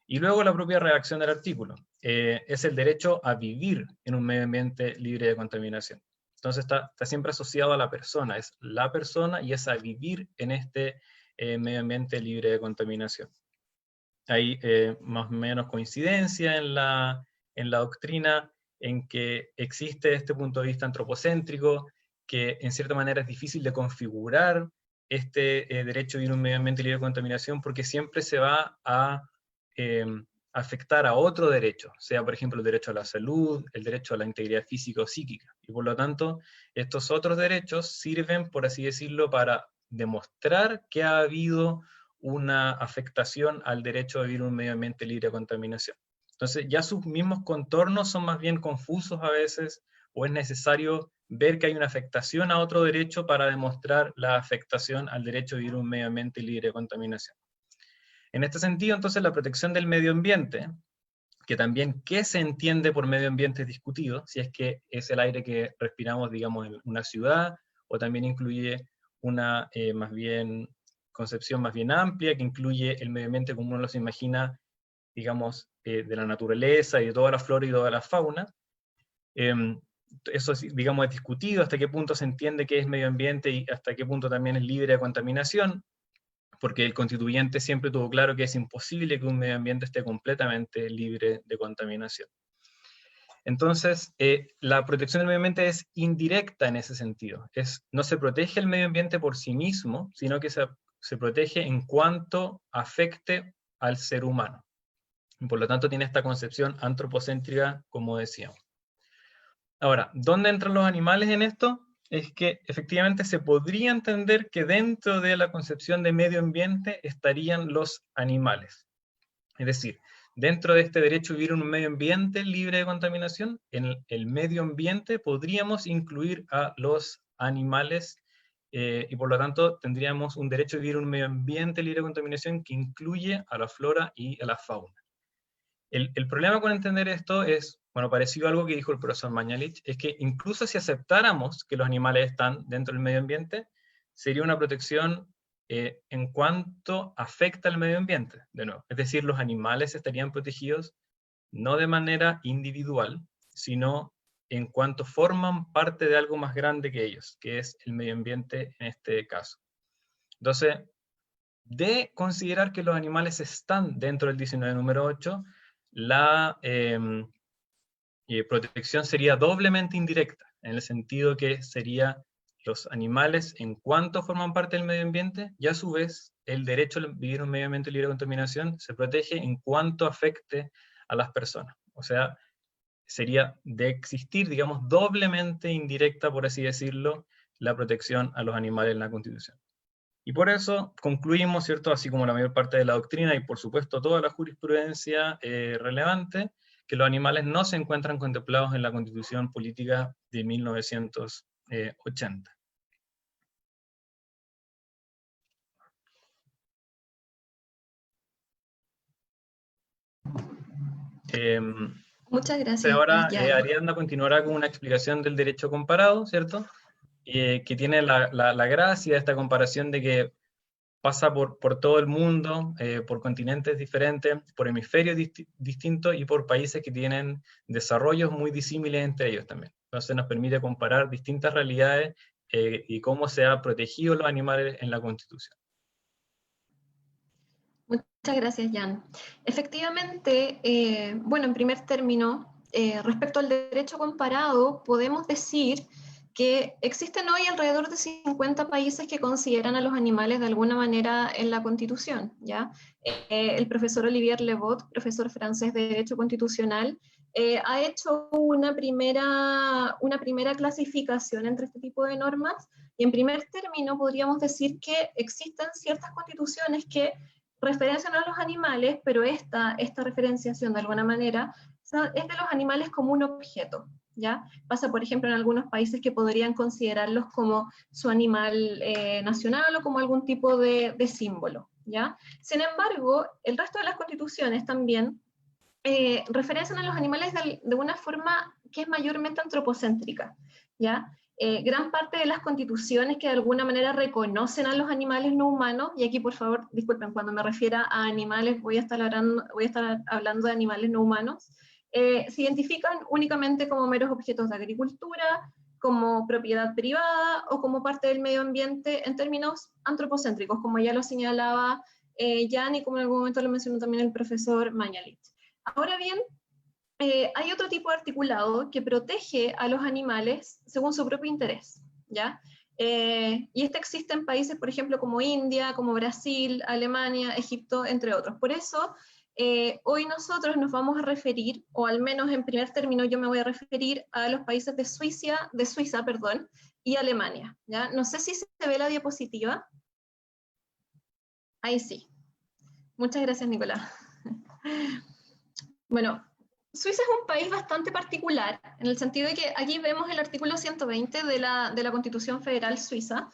Speaker 3: Y luego la propia redacción del artículo. Es el derecho a vivir en un medio ambiente libre de contaminación. Entonces está siempre asociado a la persona, es la persona y es a vivir en este medio ambiente libre de contaminación. Hay más o menos coincidencia en la doctrina en que existe este punto de vista antropocéntrico, que en cierta manera es difícil de configurar este derecho a vivir en un medio ambiente libre de contaminación, porque siempre se va a afectar a otro derecho, sea por ejemplo el derecho a la salud, el derecho a la integridad física o psíquica. Y por lo tanto, estos otros derechos sirven, por así decirlo, para demostrar que ha habido una afectación al derecho a vivir un medio ambiente libre de contaminación. Entonces ya sus mismos contornos son más bien confusos a veces, o es necesario ver que hay una afectación a otro derecho para demostrar la afectación al derecho a vivir un medio ambiente libre de contaminación. En este sentido, entonces, la protección del medio ambiente, que también qué se entiende por medio ambiente es discutido, si es que es el aire que respiramos, digamos, en una ciudad, o también incluye una concepción más bien amplia, que incluye el medio ambiente como uno los imagina, digamos, de la naturaleza y de toda la flora y toda la fauna. Eso, digamos, es discutido, hasta qué punto se entiende qué es medio ambiente y hasta qué punto también es libre de contaminación, porque el constituyente siempre tuvo claro que es imposible que un medio ambiente esté completamente libre de contaminación. Entonces, la protección del medio ambiente es indirecta en ese sentido. No se protege el medio ambiente por sí mismo, sino que se protege en cuanto afecte al ser humano. Y por lo tanto tiene esta concepción antropocéntrica, como decíamos. Ahora, ¿dónde entran los animales en esto? Es que efectivamente se podría entender que dentro de la concepción de medio ambiente estarían los animales. Es decir, dentro de este derecho a vivir en un medio ambiente libre de contaminación, en el medio ambiente podríamos incluir a los animales y por lo tanto tendríamos un derecho a vivir en un medio ambiente libre de contaminación que incluye a la flora y a la fauna. El problema con entender esto es, bueno, parecido a algo que dijo el profesor Mañalich, es que incluso si aceptáramos que los animales están dentro del medio ambiente, sería una protección en cuanto afecta al medio ambiente, de nuevo. Es decir, los animales estarían protegidos no de manera individual, sino en cuanto forman parte de algo más grande que ellos, que es el medio ambiente en este caso. Entonces, de considerar que los animales están dentro del 19 número 8, la protección sería doblemente indirecta, en el sentido que sería los animales en cuanto forman parte del medio ambiente, y a su vez el derecho a vivir un medio ambiente libre de contaminación se protege en cuanto afecte a las personas. O sea, sería de existir, digamos, doblemente indirecta, por así decirlo, la protección a los animales en la Constitución. Y por eso concluimos, ¿cierto?, así como la mayor parte de la doctrina y por supuesto toda la jurisprudencia relevante, que los animales no se encuentran contemplados en la Constitución Política de 1980.
Speaker 1: Muchas gracias.
Speaker 3: Ahora Ariadna continuará con una explicación del derecho comparado, ¿cierto? Que tiene la gracia de esta comparación de que pasa por todo el mundo, por continentes diferentes, por hemisferios distintos y por países que tienen desarrollos muy disímiles entre ellos también. Entonces nos permite comparar distintas realidades y cómo se han protegido los animales en la Constitución.
Speaker 1: Muchas gracias, Jan. Efectivamente, bueno, en primer término, respecto al derecho comparado, podemos decir que existen hoy alrededor de 50 países que consideran a los animales de alguna manera en la Constitución, ¿ya? El profesor Olivier Levot, profesor francés de Derecho Constitucional, ha hecho una primera clasificación entre este tipo de normas, y en primer término podríamos decir que existen ciertas constituciones que referencian a los animales, pero esta referenciación de alguna manera es de los animales como un objeto, ¿ya? Pasa, por ejemplo, en algunos países que podrían considerarlos como su animal nacional o como algún tipo de símbolo, ¿ya? Sin embargo, el resto de las constituciones también referencian a los animales de una forma que es mayormente antropocéntrica, ¿ya? Gran parte de las constituciones que de alguna manera reconocen a los animales no humanos, y aquí por favor, disculpen, cuando me refiera a animales voy a estar hablando de animales no humanos, se identifican únicamente como meros objetos de agricultura, como propiedad privada o como parte del medio ambiente en términos antropocéntricos, como ya lo señalaba Jan y como en algún momento lo mencionó también el profesor Mañalich. Ahora bien, hay otro tipo de articulado que protege a los animales según su propio interés, ¿ya? Y este existe en países, por ejemplo, como India, como Brasil, Alemania, Egipto, entre otros. Por eso, hoy nosotros nos vamos a referir, o al menos en primer término yo me voy a referir a los países de Suiza, y Alemania, ¿ya? No sé si se ve la diapositiva. Ahí sí. Muchas gracias, Nicolás. Bueno, Suiza es un país bastante particular, en el sentido de que aquí vemos el artículo 120 de la Constitución Federal Suiza.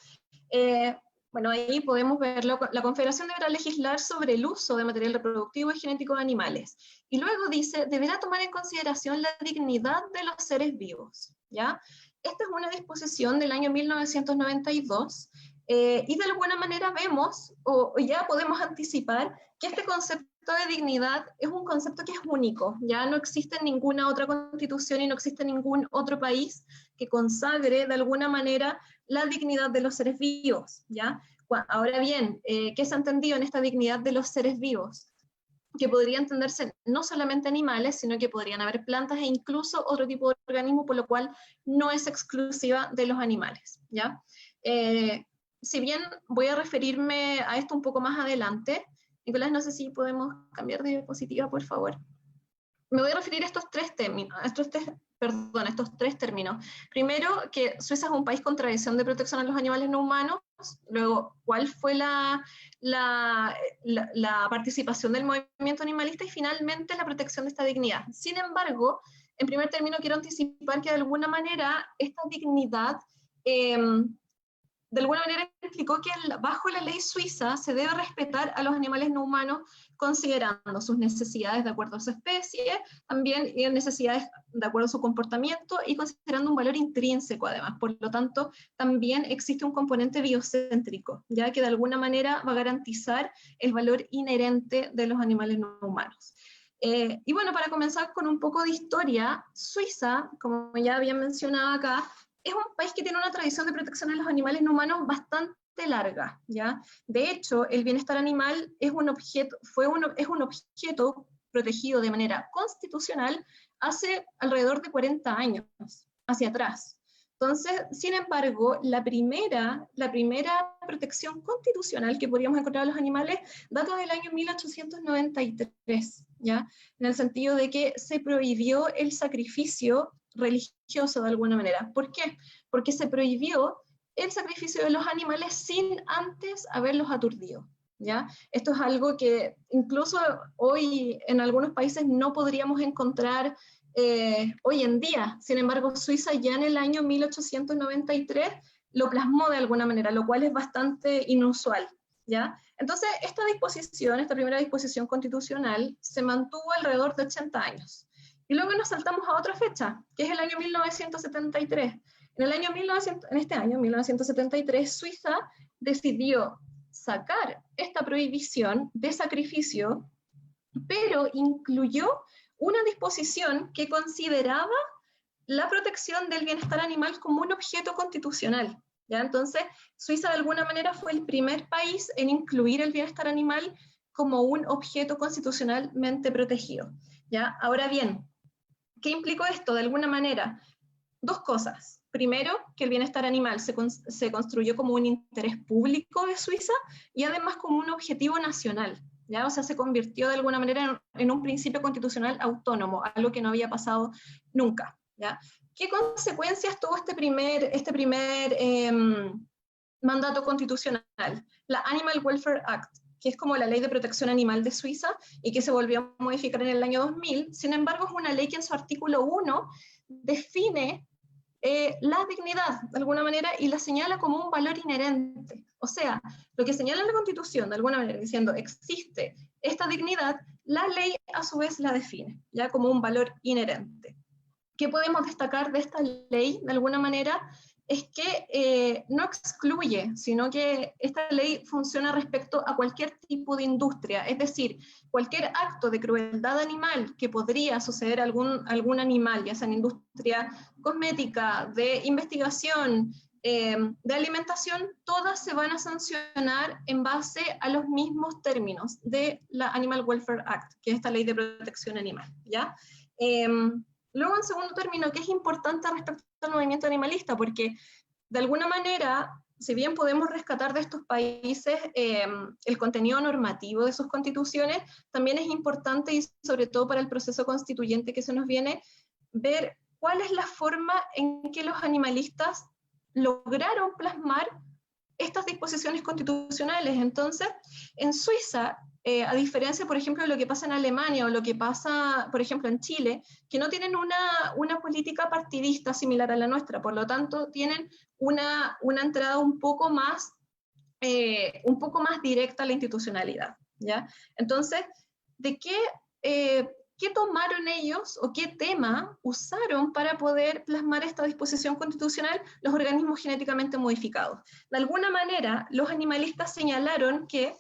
Speaker 1: Bueno, ahí podemos ver la Confederación deberá legislar sobre el uso de material reproductivo y genético de animales. Y luego dice, deberá tomar en consideración la dignidad de los seres vivos, ¿ya? Esta es una disposición del año 1992, y de alguna manera vemos, o ya podemos anticipar, que este concepto de dignidad es un concepto que es único, ya no existe en ninguna otra constitución y no existe en ningún otro país que consagre de alguna manera la dignidad de los seres vivos, ¿ya? Ahora bien, ¿qué se ha entendido en esta dignidad de los seres vivos? Que podría entenderse no solamente animales, sino que podrían haber plantas e incluso otro tipo de organismo, por lo cual no es exclusiva de los animales, ¿ya? Si bien voy a referirme a esto un poco más adelante, Nicolás, no sé si podemos cambiar de diapositiva, por favor. Me voy a referir a estos tres términos. Primero, que Suiza es un país con tradición de protección a los animales no humanos. Luego, ¿cuál fue la participación del movimiento animalista? Y finalmente, la protección de esta dignidad. Sin embargo, en primer término, quiero anticipar que de alguna manera esta dignidad de alguna manera implicó que bajo la ley suiza se debe respetar a los animales no humanos considerando sus necesidades de acuerdo a su especie, también necesidades de acuerdo a su comportamiento y considerando un valor intrínseco además. Por lo tanto, también existe un componente biocéntrico, ya que de alguna manera va a garantizar el valor inherente de los animales no humanos. Y bueno, para comenzar con un poco de historia, Suiza, como ya había mencionado acá, es un país que tiene una tradición de protección a los animales no humanos bastante larga, ¿ya? De hecho, el bienestar animal es un objeto protegido de manera constitucional hace alrededor de 40 años hacia atrás. Entonces, sin embargo, la primera protección constitucional que podríamos encontrar a los animales data del año 1893, ¿ya? En el sentido de que se prohibió el sacrificio religioso de alguna manera. ¿Por qué? Porque se prohibió el sacrificio de los animales sin antes haberlos aturdido, ¿ya? Esto es algo que incluso hoy en algunos países no podríamos encontrar hoy en día. Sin embargo, Suiza ya en el año 1893 lo plasmó de alguna manera, lo cual es bastante inusual, ¿ya? Entonces, esta primera disposición constitucional, se mantuvo alrededor de 80 años. Y luego nos saltamos a otra fecha, que es el año 1973. En este año, 1973, Suiza decidió sacar esta prohibición de sacrificio, pero incluyó una disposición que consideraba la protección del bienestar animal como un objeto constitucional, ¿ya? Entonces, Suiza de alguna manera fue el primer país en incluir el bienestar animal como un objeto constitucionalmente protegido, ¿ya? Ahora bien, ¿qué implicó esto? De alguna manera, dos cosas. Primero, que el bienestar animal se construyó como un interés público de Suiza y además como un objetivo nacional, ¿ya? O sea, se convirtió de alguna manera en un principio constitucional autónomo, algo que no había pasado nunca, ¿ya? ¿Qué consecuencias tuvo este primer mandato constitucional? La Animal Welfare Act, que es como la ley de protección animal de Suiza y que se volvió a modificar en el año 2000. Sin embargo, es una ley que en su artículo 1 define la dignidad de alguna manera y la señala como un valor inherente. O sea, lo que señala la Constitución de alguna manera diciendo existe esta dignidad, la ley a su vez la define ya como un valor inherente. ¿Qué podemos destacar de esta ley de alguna manera? Es que no excluye, sino que esta ley funciona respecto a cualquier tipo de industria, es decir, cualquier acto de crueldad animal que podría suceder a algún animal, ya sea en industria cosmética, de investigación, de alimentación, todas se van a sancionar en base a los mismos términos de la Animal Welfare Act, que es esta ley de protección animal, ¿ya? Luego, en segundo término, que es importante respecto al movimiento animalista, porque de alguna manera si bien podemos rescatar de estos países el contenido normativo de sus constituciones, también es importante, y sobre todo para el proceso constituyente que se nos viene, ver cuál es la forma en que los animalistas lograron plasmar estas disposiciones constitucionales. Entonces, en Suiza, a diferencia, por ejemplo, de lo que pasa en Alemania o lo que pasa, por ejemplo, en Chile, que no tienen una política partidista similar a la nuestra, por lo tanto, tienen una entrada un poco más directa a la institucionalidad, ¿ya? Entonces, ¿de qué tomaron ellos o qué tema usaron para poder plasmar esta disposición constitucional? Los organismos genéticamente modificados. De alguna manera, los animalistas señalaron que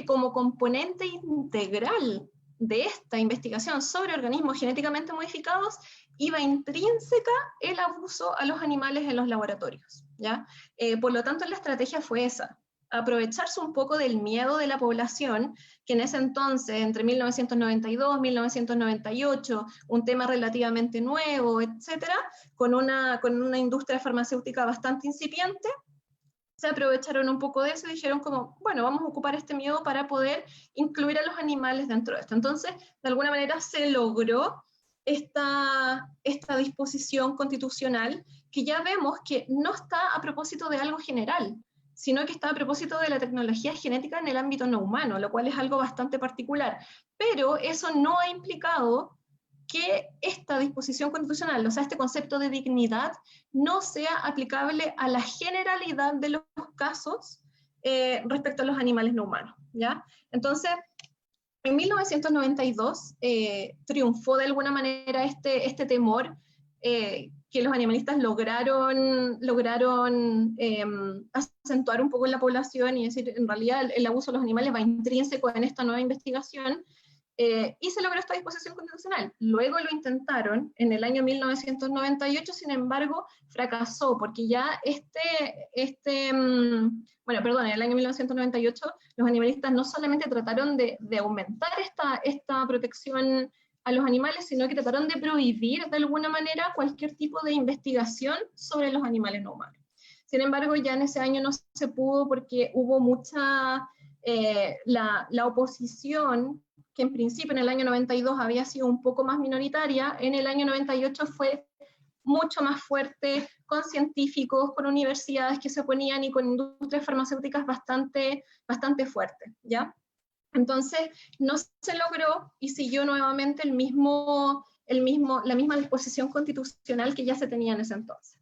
Speaker 1: como componente integral de esta investigación sobre organismos genéticamente modificados iba intrínseca el abuso a los animales en los laboratorios, ¿ya? Por lo tanto, la estrategia fue esa: aprovecharse un poco del miedo de la población, que en ese entonces, entre 1992 y 1998, un tema relativamente nuevo, etcétera, con una industria farmacéutica bastante incipiente, se aprovecharon un poco de eso y dijeron como, bueno, vamos a ocupar este miedo para poder incluir a los animales dentro de esto. Entonces, de alguna manera se logró esta disposición constitucional, que ya vemos que no está a propósito de algo general, sino que está a propósito de la tecnología genética en el ámbito no humano, lo cual es algo bastante particular. Pero eso no ha implicado que esta disposición constitucional, o sea, este concepto de dignidad, no sea aplicable a la generalidad de los casos respecto a los animales no humanos, ¿ya? Entonces, en 1992 triunfó de alguna manera este temor que los animalistas lograron acentuar un poco en la población, y decir, en realidad el abuso de los animales va intrínseco en esta nueva investigación, y se logró esta disposición constitucional. Luego lo intentaron en el año 1998, sin embargo, fracasó, porque ya en el año 1998, los animalistas no solamente trataron de aumentar esta protección a los animales, sino que trataron de prohibir de alguna manera cualquier tipo de investigación sobre los animales no humanos. Sin embargo, ya en ese año no se pudo porque hubo mucha, la oposición, que en principio en el año 92 había sido un poco más minoritaria, en el año 98 fue mucho más fuerte, con científicos, con universidades que se oponían y con industrias farmacéuticas bastante fuertes, ¿ya? Entonces no se logró y siguió nuevamente la misma disposición constitucional que ya se tenía en ese entonces.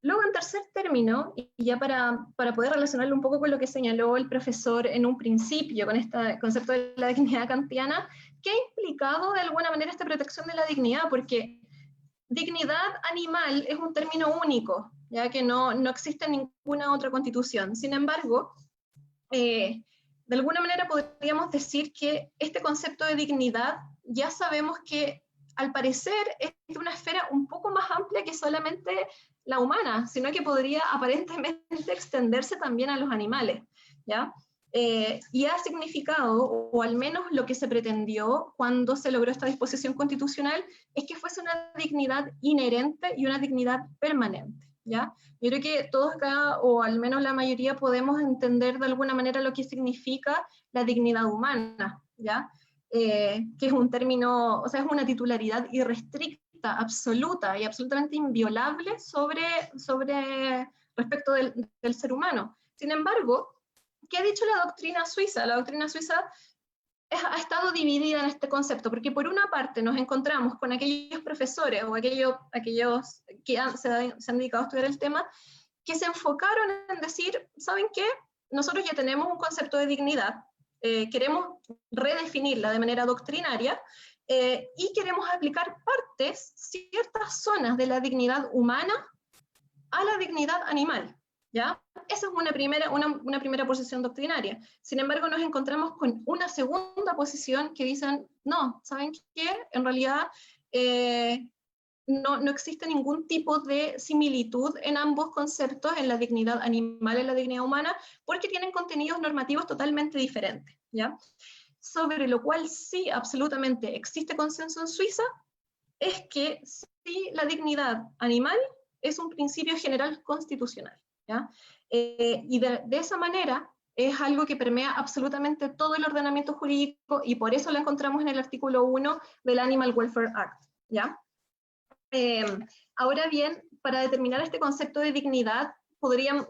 Speaker 1: Luego, en tercer término, y ya para poder relacionarlo un poco con lo que señaló el profesor en un principio, con este concepto de la dignidad kantiana, ¿qué ha implicado de alguna manera esta protección de la dignidad? Porque dignidad animal es un término único, ya que no existe en ninguna otra constitución. Sin embargo, de alguna manera podríamos decir que este concepto de dignidad ya sabemos que al parecer es de una esfera un poco más amplia que solamente la humana, sino que podría aparentemente extenderse también a los animales, ¿ya? Y ha significado, o al menos lo que se pretendió cuando se logró esta disposición constitucional, es que fuese una dignidad inherente y una dignidad permanente, ¿ya? Yo creo que todos acá, o al menos la mayoría, podemos entender de alguna manera lo que significa la dignidad humana, ¿ya? Que es un término, o sea, es una titularidad irrestricta, absoluta y absolutamente inviolable respecto del ser humano. Sin embargo, ¿qué ha dicho la doctrina suiza? La doctrina suiza ha estado dividida en este concepto, porque por una parte nos encontramos con aquellos profesores o aquellos que se han dedicado a estudiar el tema, que se enfocaron en decir, ¿saben qué? Nosotros ya tenemos un concepto de dignidad, queremos redefinirla de manera doctrinaria, y queremos aplicar ciertas zonas de la dignidad humana a la dignidad animal, ¿ya? Esa es una primera posición doctrinaria. Sin embargo, nos encontramos con una segunda posición que dicen, no, ¿saben qué? En realidad no existe ningún tipo de similitud en ambos conceptos, en la dignidad animal y en la dignidad humana, porque tienen contenidos normativos totalmente diferentes, ¿ya? Sobre lo cual sí, absolutamente existe consenso en Suiza, es que sí, la dignidad animal es un principio general constitucional, ¿ya? Y de esa manera es algo que permea absolutamente todo el ordenamiento jurídico y por eso lo encontramos en el artículo 1 del Animal Welfare Act, ¿ya? Ahora bien, para determinar este concepto de dignidad,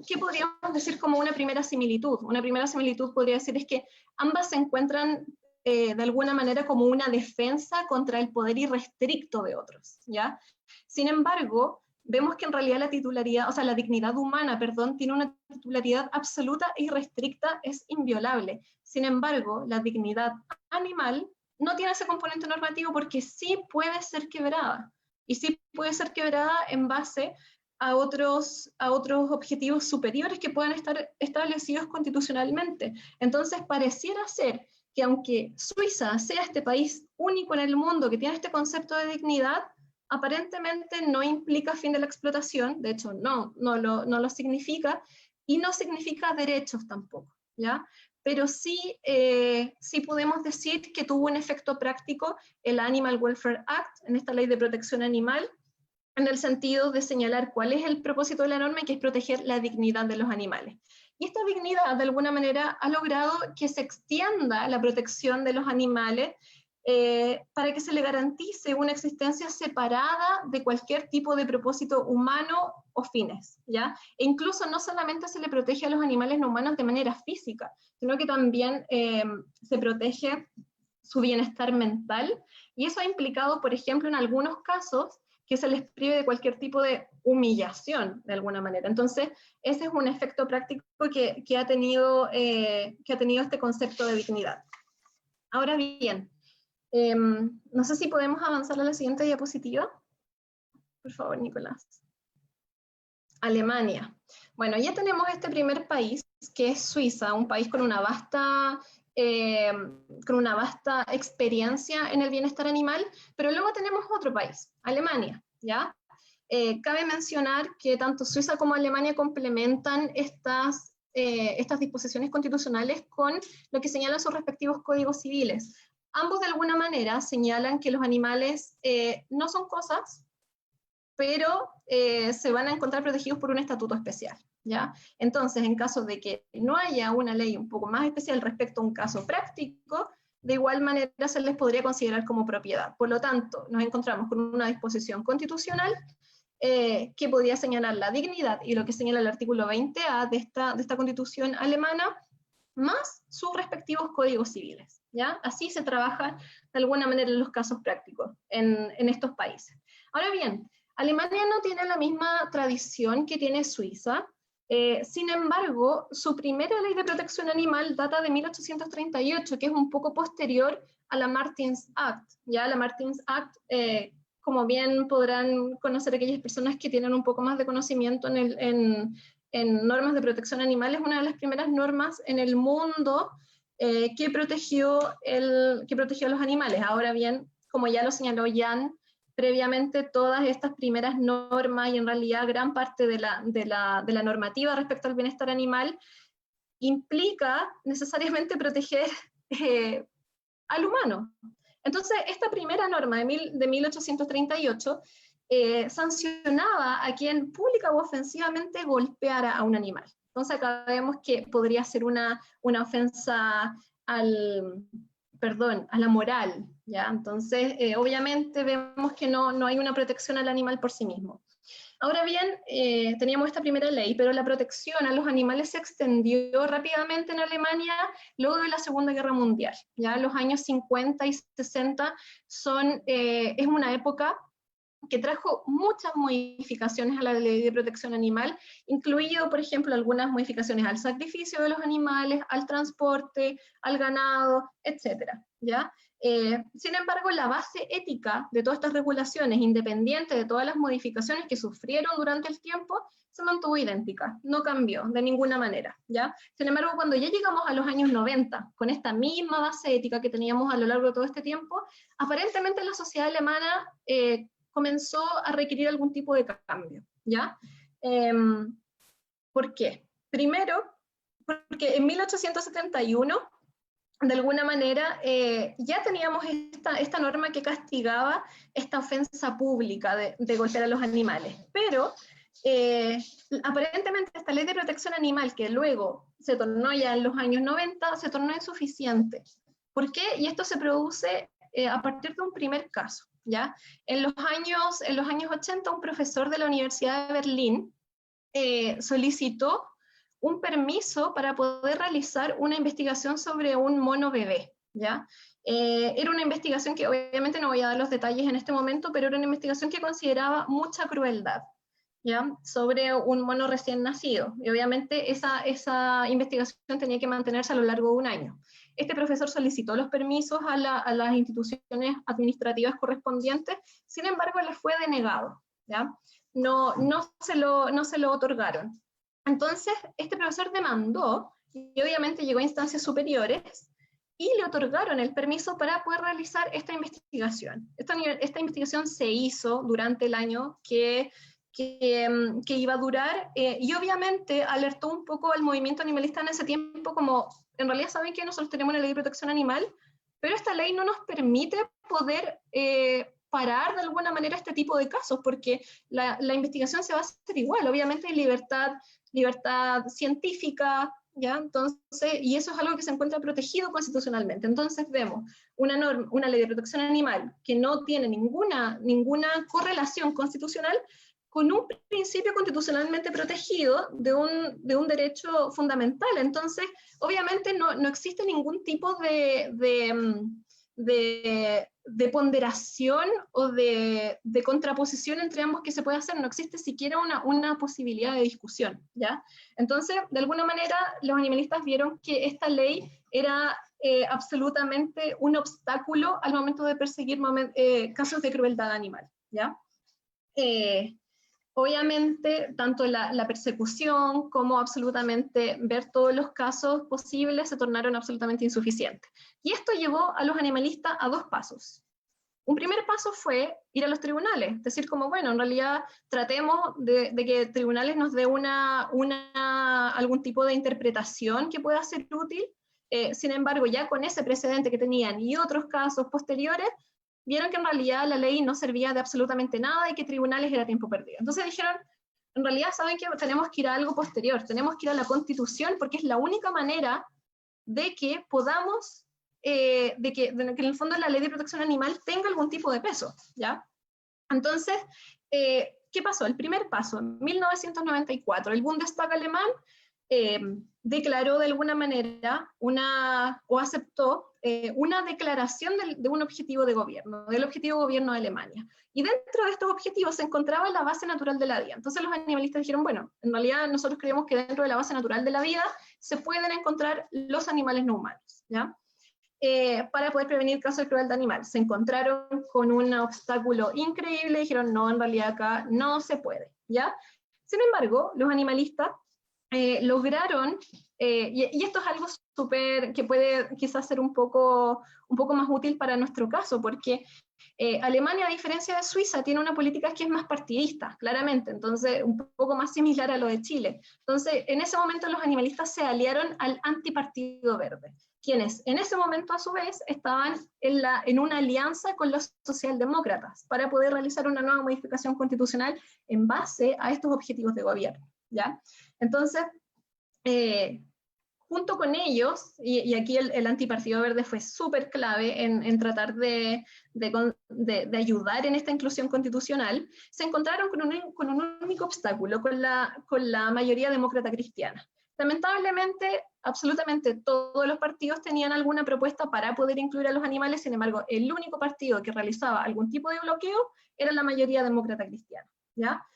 Speaker 1: ¿qué podríamos decir como una primera similitud? Una primera similitud podría decir es que ambas se encuentran de alguna manera como una defensa contra el poder irrestricto de otros, ¿ya? Sin embargo, vemos que en realidad la titularidad, o sea, la dignidad humana, perdón, tiene una titularidad absoluta e irrestricta, es inviolable. Sin embargo, la dignidad animal no tiene ese componente normativo porque sí puede ser quebrada. Y sí puede ser quebrada en base a otros objetivos superiores que puedan estar establecidos constitucionalmente. Entonces, pareciera ser que aunque Suiza sea este país único en el mundo que tiene este concepto de dignidad, aparentemente no implica fin de la explotación, de hecho no lo significa, y no significa derechos tampoco, ¿ya? Pero sí podemos decir que tuvo un efecto práctico el Animal Welfare Act, en esta ley de protección animal, en el sentido de señalar cuál es el propósito de la norma, que es proteger la dignidad de los animales. Y esta dignidad, de alguna manera, ha logrado que se extienda la protección de los animales para que se le garantice una existencia separada de cualquier tipo de propósito humano o fines, ¿ya? E incluso no solamente se le protege a los animales no humanos de manera física, sino que también se protege su bienestar mental, y eso ha implicado, por ejemplo, en algunos casos, que se les prive de cualquier tipo de humillación, de alguna manera. Entonces, ese es un efecto práctico que ha tenido este concepto de dignidad. Ahora bien, no sé si podemos avanzar a la siguiente diapositiva. Por favor, Nicolás. Alemania. Bueno, ya tenemos este primer país, que es Suiza, un país con una vasta experiencia en el bienestar animal, pero luego tenemos otro país, Alemania, ¿ya? Cabe mencionar que tanto Suiza como Alemania complementan estas disposiciones constitucionales con lo que señalan sus respectivos códigos civiles. Ambos de alguna manera señalan que los animales no son cosas, pero se van a encontrar protegidos por un estatuto especial, ¿ya? Entonces, en caso de que no haya una ley un poco más especial respecto a un caso práctico, de igual manera se les podría considerar como propiedad. Por lo tanto, nos encontramos con una disposición constitucional que podría señalar la dignidad y lo que señala el artículo 20A de esta constitución alemana, más sus respectivos códigos civiles, ¿ya? Así se trabaja de alguna manera en los casos prácticos en estos países. Ahora bien, Alemania no tiene la misma tradición que tiene Suiza, sin embargo, su primera ley de protección animal data de 1838, que es un poco posterior a la Martins Act. Ya la Martins Act, como bien podrán conocer aquellas personas que tienen un poco más de conocimiento en normas de protección animal, es una de las primeras normas en el mundo que protegió a los animales. Ahora bien, como ya lo señaló Jan, previamente todas estas primeras normas y en realidad gran parte de la normativa respecto al bienestar animal implica necesariamente proteger al humano. Entonces, esta primera norma de 1838 sancionaba a quien pública o ofensivamente golpeara a un animal. Entonces, acá vemos que podría ser una ofensa a la moral, ¿ya? Entonces, obviamente vemos que no hay una protección al animal por sí mismo. Ahora bien, teníamos esta primera ley, pero la protección a los animales se extendió rápidamente en Alemania luego de la Segunda Guerra Mundial. Ya los años 50 y 60 es una época que trajo muchas modificaciones a la ley de protección animal, incluido, por ejemplo, algunas modificaciones al sacrificio de los animales, al transporte, al ganado, etc. ¿Ya? Sin embargo, la base ética de todas estas regulaciones, independiente de todas las modificaciones que sufrieron durante el tiempo, se mantuvo idéntica, no cambió de ninguna manera, ¿ya? Sin embargo, cuando ya llegamos a los años 90, con esta misma base ética que teníamos a lo largo de todo este tiempo, aparentemente la sociedad alemana comenzó a requerir algún tipo de cambio, ¿ya? ¿Por qué? Primero, porque en 1871, de alguna manera, ya teníamos esta norma que castigaba esta ofensa pública de golpear a los animales, pero aparentemente esta ley de protección animal, que luego se tornó ya en los años 90, se tornó insuficiente. ¿Por qué? Y esto se produce a partir de un primer caso, ¿ya? En los años 80, un profesor de la Universidad de Berlín solicitó un permiso para poder realizar una investigación sobre un mono bebé, ¿ya? Era una investigación que obviamente no voy a dar los detalles en este momento, pero era una investigación que consideraba mucha crueldad, ¿ya? Sobre un mono recién nacido. Y obviamente esa investigación tenía que mantenerse a lo largo de un año. Este profesor solicitó los permisos a las instituciones administrativas correspondientes, sin embargo le fue denegado, ¿ya? No se lo otorgaron. Entonces, este profesor demandó, y obviamente llegó a instancias superiores, y le otorgaron el permiso para poder realizar esta investigación. Esta investigación se hizo durante el año que iba a durar, y obviamente alertó un poco al movimiento animalista en ese tiempo, como, en realidad saben que nosotros tenemos una ley de protección animal, pero esta ley no nos permite poder parar de alguna manera este tipo de casos, porque la investigación se va a hacer igual, obviamente hay libertad científica, ¿ya? Entonces, y eso es algo que se encuentra protegido constitucionalmente. Entonces vemos una ley de protección animal que no tiene ninguna correlación constitucional con un principio constitucionalmente protegido de un derecho fundamental. Entonces, obviamente no existe ningún tipo de ponderación o de contraposición entre ambos que se puede hacer, no existe siquiera una posibilidad de discusión, ¿ya? Entonces, de alguna manera, los animalistas vieron que esta ley era absolutamente un obstáculo al momento de perseguir casos de crueldad animal, ¿ya? Obviamente, tanto la persecución como absolutamente ver todos los casos posibles se tornaron absolutamente insuficientes. Y esto llevó a los animalistas a dos pasos. Un primer paso fue ir a los tribunales, decir como, bueno, en realidad tratemos de que tribunales nos dé algún tipo de interpretación que pueda ser útil. Sin embargo, ya con ese precedente que tenían y otros casos posteriores, vieron que en realidad la ley no servía de absolutamente nada y que tribunales era tiempo perdido. Entonces dijeron, en realidad, ¿saben qué? Tenemos que ir a algo posterior, tenemos que ir a la Constitución, porque es la única manera de que podamos, de que en el fondo la ley de protección animal tenga algún tipo de peso, ¿ya? Entonces, ¿qué pasó? El primer paso, en 1994, el Bundestag alemán declaró de alguna manera o aceptó una declaración de un objetivo de gobierno, del objetivo de gobierno de Alemania. Y dentro de estos objetivos se encontraba la base natural de la vida. Entonces los animalistas dijeron, bueno, en realidad nosotros creemos que dentro de la base natural de la vida se pueden encontrar los animales no humanos, ¿ya? Para poder prevenir casos de crueldad animal. Se encontraron con un obstáculo increíble y dijeron, no, en realidad acá no se puede, ¿ya? Sin embargo, los animalistas lograron, y esto es algo súper que puede quizás ser un poco más útil para nuestro caso, porque Alemania, a diferencia de Suiza, tiene una política que es más partidista, claramente, entonces un poco más similar a lo de Chile. Entonces, en ese momento los animalistas se aliaron al antipartido verde, quienes en ese momento a su vez estaban en una alianza con los socialdemócratas para poder realizar una nueva modificación constitucional en base a estos objetivos de gobierno, ¿ya? Entonces, junto con ellos, y aquí el antipartido verde fue súper clave en tratar de ayudar en esta inclusión constitucional, se encontraron con un único obstáculo, con la mayoría demócrata cristiana. Lamentablemente, absolutamente todos los partidos tenían alguna propuesta para poder incluir a los animales, sin embargo, el único partido que realizaba algún tipo de bloqueo era la mayoría demócrata cristiana, ¿ya?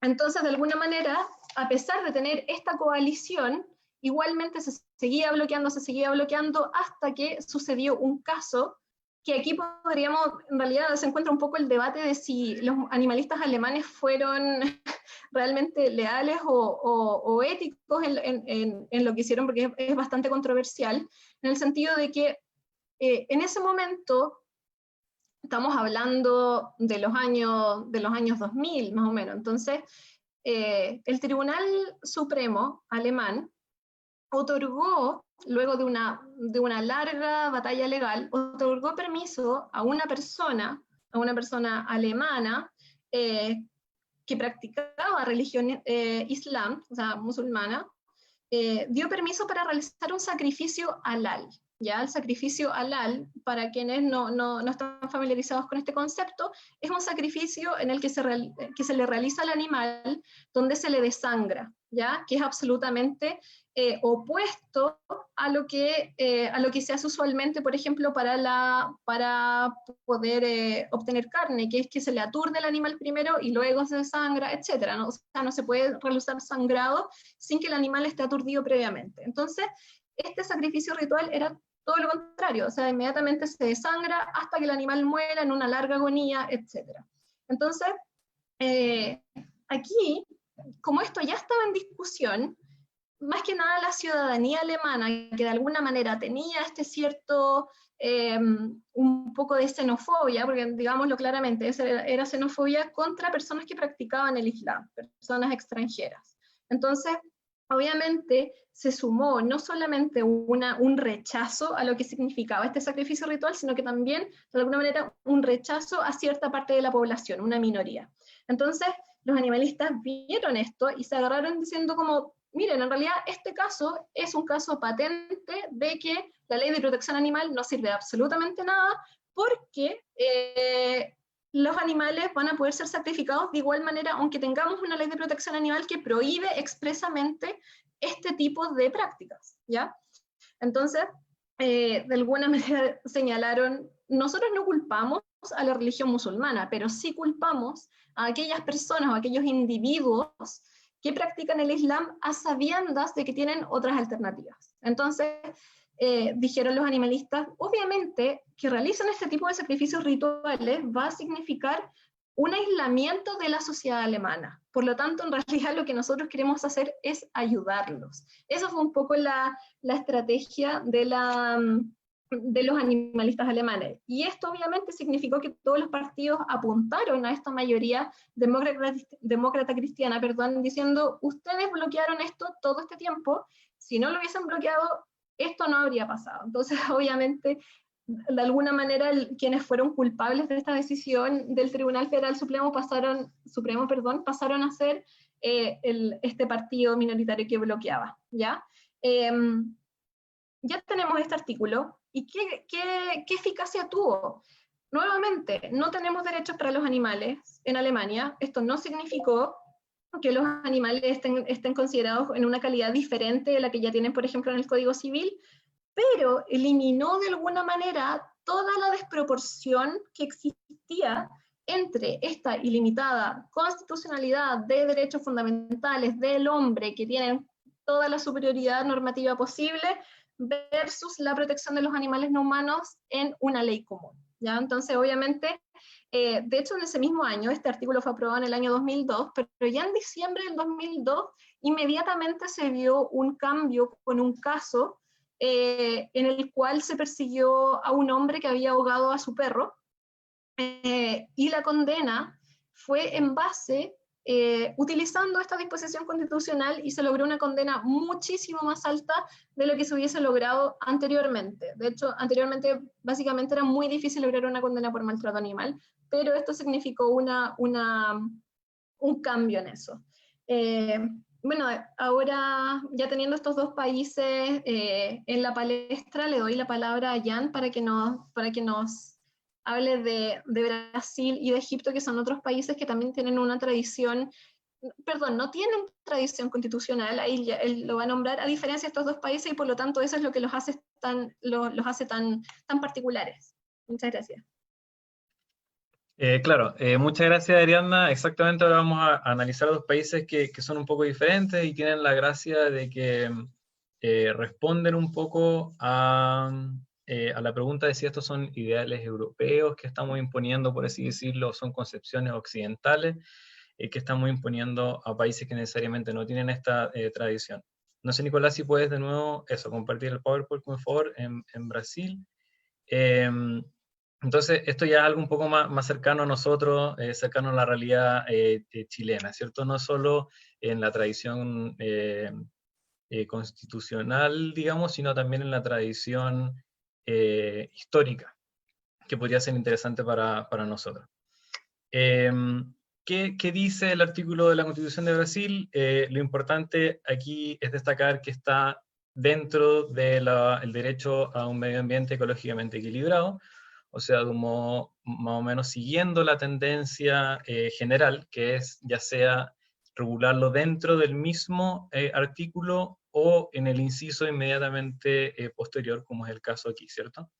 Speaker 1: Entonces, de alguna manera, a pesar de tener esta coalición, igualmente se seguía bloqueando hasta que sucedió un caso que aquí podríamos, en realidad se encuentra un poco el debate de si los animalistas alemanes fueron realmente leales o éticos en lo que hicieron, porque es bastante controversial, en el sentido de que en ese momento, estamos hablando de los años 2000, más o menos. Entonces, el Tribunal Supremo alemán otorgó, luego de una larga batalla legal, otorgó permiso a una persona alemana que practicaba religión islam, o sea, musulmana, dio permiso para realizar un sacrificio halal. ¿Ya? El sacrificio halal, para quienes no están familiarizados con este concepto, es un sacrificio en el que se le realiza al animal donde se le desangra, ¿ya? Que es absolutamente opuesto a lo que se hace usualmente, por ejemplo, para poder obtener carne, que es que se le aturde al animal primero y luego se desangra, etc. ¿no? O sea, no se puede realizar sangrado sin que el animal esté aturdido previamente. Entonces, este sacrificio ritual era todo lo contrario, o sea, inmediatamente se desangra hasta que el animal muera en una larga agonía, etc. Entonces, aquí, como esto ya estaba en discusión, más que nada la ciudadanía alemana, que de alguna manera tenía este cierto, un poco de xenofobia, porque digámoslo claramente, era xenofobia contra personas que practicaban el Islam, personas extranjeras. Entonces, obviamente se sumó no solamente un rechazo a lo que significaba este sacrificio ritual, sino que también, de alguna manera, un rechazo a cierta parte de la población, una minoría. Entonces, los animalistas vieron esto y se agarraron diciendo como, miren, en realidad este caso es un caso patente de que la ley de protección animal no sirve de absolutamente nada porque los animales van a poder ser sacrificados de igual manera, aunque tengamos una ley de protección animal que prohíbe expresamente este tipo de prácticas, ¿ya? Entonces, de alguna manera señalaron, nosotros no culpamos a la religión musulmana, pero sí culpamos a aquellas personas o a aquellos individuos que practican el Islam a sabiendas de que tienen otras alternativas. Entonces, dijeron los animalistas, obviamente que realizan este tipo de sacrificios rituales va a significar un aislamiento de la sociedad alemana. Por lo tanto, en realidad lo que nosotros queremos hacer es ayudarlos. Esa fue un poco la estrategia de los animalistas alemanes. Y esto obviamente significó que todos los partidos apuntaron a esta mayoría demócrata cristiana, diciendo, ustedes bloquearon esto todo este tiempo, si no lo hubiesen bloqueado, esto no habría pasado. Entonces, obviamente, de alguna manera, quienes fueron culpables de esta decisión del Tribunal Federal Supremo pasaron a ser este partido minoritario que bloqueaba, ¿ya? Ya tenemos este artículo, ¿y qué eficacia tuvo? Nuevamente, no tenemos derechos para los animales en Alemania. Esto no significó que los animales estén considerados en una calidad diferente de la que ya tienen, por ejemplo, en el Código Civil, pero eliminó de alguna manera toda la desproporción que existía entre esta ilimitada constitucionalidad de derechos fundamentales del hombre, que tienen toda la superioridad normativa posible, versus la protección de los animales no humanos en una ley común, ¿ya? Entonces, obviamente, de hecho, en ese mismo año, este artículo fue aprobado en el año 2002, pero ya en diciembre del 2002, inmediatamente se vio un cambio con un caso en el cual se persiguió a un hombre que había ahogado a su perro, y la condena fue en base, utilizando esta disposición constitucional, y se logró una condena muchísimo más alta de lo que se hubiese logrado anteriormente. De hecho, anteriormente básicamente era muy difícil lograr una condena por maltrato animal, pero esto significó un cambio en eso. Bueno, ahora ya teniendo estos dos países en la palestra, le doy la palabra a Jan para que nos hable de Brasil y de Egipto, que son otros países que también tienen una tradición, no tienen tradición constitucional, ahí ya él lo va a nombrar, a diferencia de estos dos países, y por lo tanto eso es lo que los hace tan particulares. Muchas gracias.
Speaker 3: Claro, muchas gracias, Ariadna. Exactamente, ahora vamos a analizar dos países que son un poco diferentes y tienen la gracia de que responden un poco a la pregunta de si estos son ideales europeos que estamos imponiendo, por así decirlo, o son concepciones occidentales que estamos imponiendo a países que necesariamente no tienen esta tradición. No sé, Nicolás, si puedes de nuevo compartir el PowerPoint, por favor, en Brasil. Entonces, esto ya es algo un poco más cercano a nosotros, cercano a la realidad chilena, ¿cierto? No solo en la tradición constitucional, digamos, sino también en la tradición histórica, que podría ser interesante para nosotros. ¿qué dice el artículo de la Constitución de Brasil? Lo importante aquí es destacar que está dentro del derecho a un medio ambiente ecológicamente equilibrado, o sea, de un modo más o menos siguiendo la tendencia general, que es ya sea regularlo dentro del mismo artículo o en el inciso inmediatamente posterior, como es el caso aquí, ¿cierto?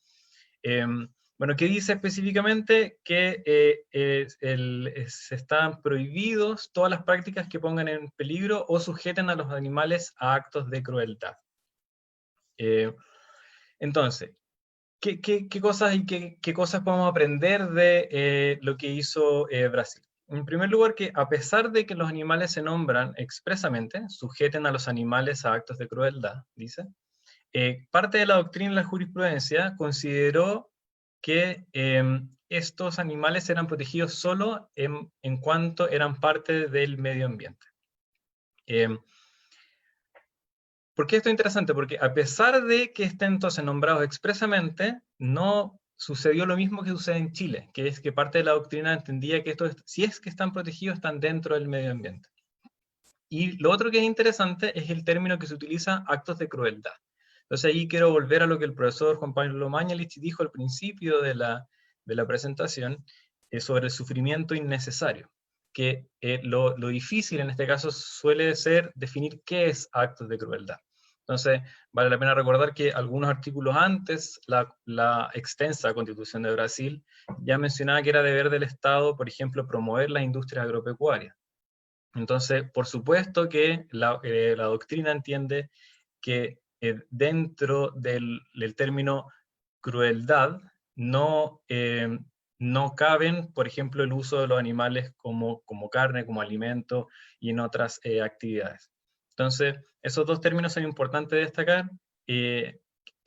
Speaker 3: Bueno, ¿qué dice específicamente? Que se están prohibidos todas las prácticas que pongan en peligro o sujeten a los animales a actos de crueldad. Entonces, ¿qué cosas y qué cosas podemos aprender de lo que hizo Brasil? En primer lugar, que a pesar de que los animales se nombran expresamente, sujeten a los animales a actos de crueldad, dice, parte de la doctrina y la jurisprudencia consideró que estos animales eran protegidos solo en cuanto eran parte del medio ambiente. ¿Por qué esto es interesante? Porque a pesar de que estén entonces nombrados expresamente, no sucedió lo mismo que sucede en Chile, que es que parte de la doctrina entendía que estos, si es que están protegidos, están dentro del medio ambiente. Y lo otro que es interesante es el término que se utiliza, actos de crueldad. Entonces ahí quiero volver a lo que el profesor Juan Pablo Mañalich dijo al principio de la presentación sobre el sufrimiento innecesario, que lo difícil en este caso suele ser definir qué es actos de crueldad. Entonces vale la pena recordar que algunos artículos antes, la extensa Constitución de Brasil ya mencionaba que era deber del Estado, por ejemplo, promover las industrias agropecuarias. Entonces, por supuesto que la doctrina entiende que dentro del término crueldad no caben, por ejemplo, el uso de los animales como carne, como alimento y en otras actividades. Entonces, esos dos términos son importantes de destacar, que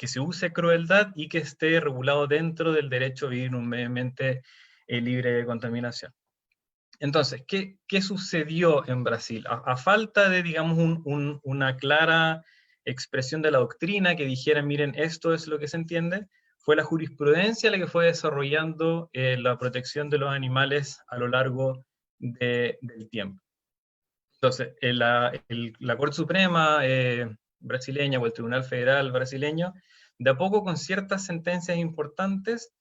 Speaker 3: se use crueldad y que esté regulado dentro del derecho a vivir en un medio ambiente libre de contaminación. Entonces, ¿qué sucedió en Brasil? A falta de, digamos, una clara expresión de la doctrina que dijera, miren, esto es lo que se entiende, fue la jurisprudencia la que fue desarrollando la protección de los animales a lo largo del tiempo. Entonces, la Corte Suprema brasileña o el Tribunal Federal brasileño, de a poco con ciertas sentencias importantes,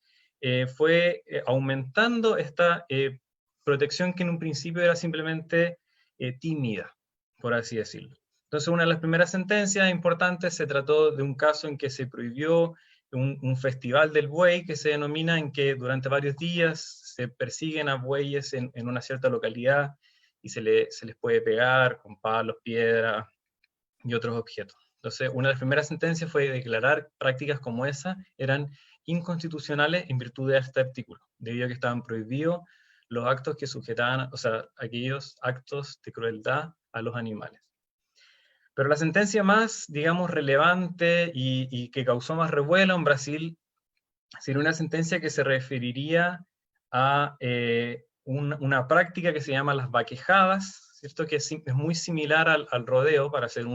Speaker 3: fue aumentando esta protección que en un principio era simplemente tímida, por así decirlo. Entonces, una de las primeras sentencias importantes se trató de un caso en que se prohibió un festival del buey, que se denomina, en que durante varios días se persiguen a bueyes en una cierta localidad y se les puede pegar con palos, piedras y otros objetos. Entonces, una de las primeras sentencias fue declarar prácticas como esa eran inconstitucionales en virtud de este artículo, debido a que estaban prohibidos los actos que sujetaban, o sea, aquellos actos de crueldad a los animales. Pero la sentencia más, digamos, relevante y que causó más revuelo en Brasil sería una sentencia que se referiría a una práctica que se llama las vaquejadas, ¿cierto? Que es muy similar al rodeo, para hacer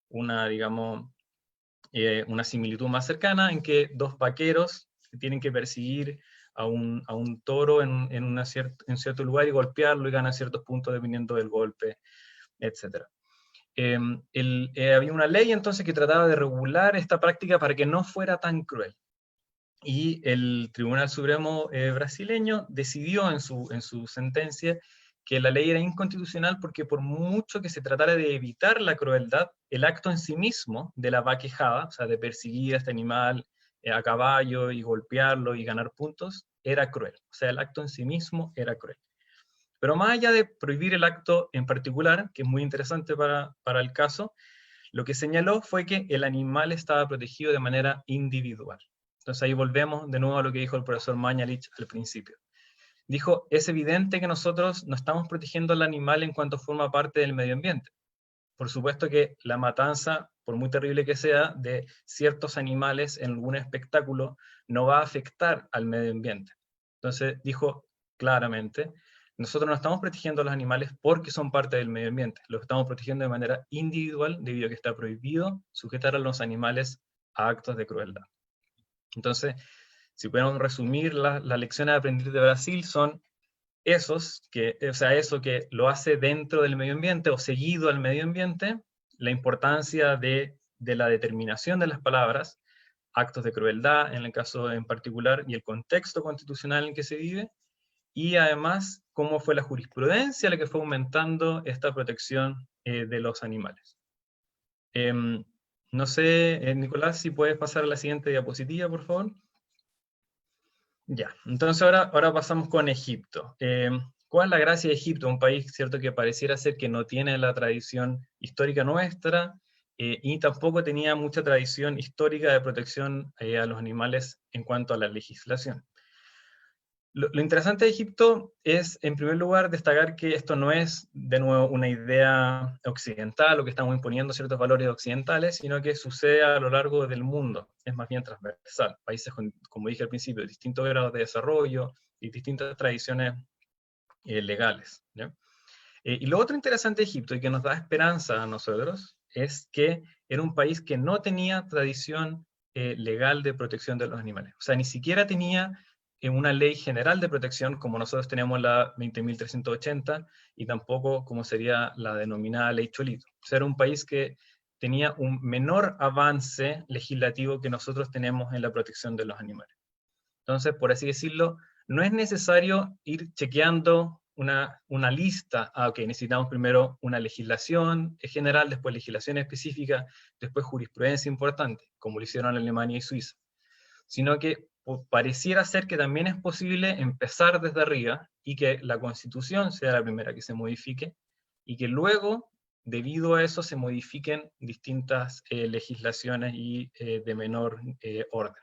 Speaker 3: digamos, una similitud más cercana, en que dos vaqueros tienen que perseguir a un toro en cierto lugar y golpearlo y ganar ciertos puntos dependiendo del golpe, etc. Había una ley entonces que trataba de regular esta práctica para que no fuera tan cruel. Y el Tribunal Supremo brasileño decidió en su sentencia que la ley era inconstitucional porque por mucho que se tratara de evitar la crueldad, el acto en sí mismo de la vaquejada, o sea, de perseguir a este animal a caballo y golpearlo y ganar puntos, era cruel. O sea, el acto en sí mismo era cruel. Pero más allá de prohibir el acto en particular, que es muy interesante para el caso, lo que señaló fue que el animal estaba protegido de manera individual. Entonces ahí volvemos de nuevo a lo que dijo el profesor Mañalich al principio. Dijo, es evidente que nosotros no estamos protegiendo al animal en cuanto forma parte del medio ambiente. Por supuesto que la matanza, por muy terrible que sea, de ciertos animales en algún espectáculo, no va a afectar al medio ambiente. Entonces dijo claramente, nosotros no estamos protegiendo a los animales porque son parte del medio ambiente, los estamos protegiendo de manera individual debido a que está prohibido sujetar a los animales a actos de crueldad. Entonces, si pudiéramos resumir las lecciones aprendidas de Brasil, son eso que lo hace dentro del medio ambiente o seguido al medio ambiente, la importancia de la determinación de las palabras, actos de crueldad en el caso en particular, y el contexto constitucional en que se vive, y además cómo fue la jurisprudencia la que fue aumentando esta protección de los animales. No sé, Nicolás, si puedes pasar a la siguiente diapositiva, por favor. Ya, entonces ahora pasamos con Egipto. ¿Cuál es la gracia de Egipto? Un país, cierto, que pareciera ser que no tiene la tradición histórica nuestra, y tampoco tenía mucha tradición histórica de protección a los animales en cuanto a la legislación. Lo interesante de Egipto es, en primer lugar, destacar que esto no es, de nuevo, una idea occidental o que estamos imponiendo ciertos valores occidentales, sino que sucede a lo largo del mundo. Es más bien transversal. Países con, como dije al principio, distintos grados de desarrollo y distintas tradiciones legales, ¿ya? Y lo otro interesante de Egipto, y que nos da esperanza a nosotros, es que era un país que no tenía tradición legal de protección de los animales. O sea, ni siquiera tenía una ley general de protección como nosotros tenemos la 20.380 y tampoco como sería la denominada ley Cholito. O sea, era un país que tenía un menor avance legislativo que nosotros tenemos en la protección de los animales. Entonces, por así decirlo, no es necesario ir chequeando una lista. Ok, necesitamos primero una legislación general, después legislación específica, después jurisprudencia importante, como lo hicieron Alemania y Suiza. Sino que pareciera ser que también es posible empezar desde arriba y que la Constitución sea la primera que se modifique y que luego, debido a eso, se modifiquen distintas legislaciones y de menor orden.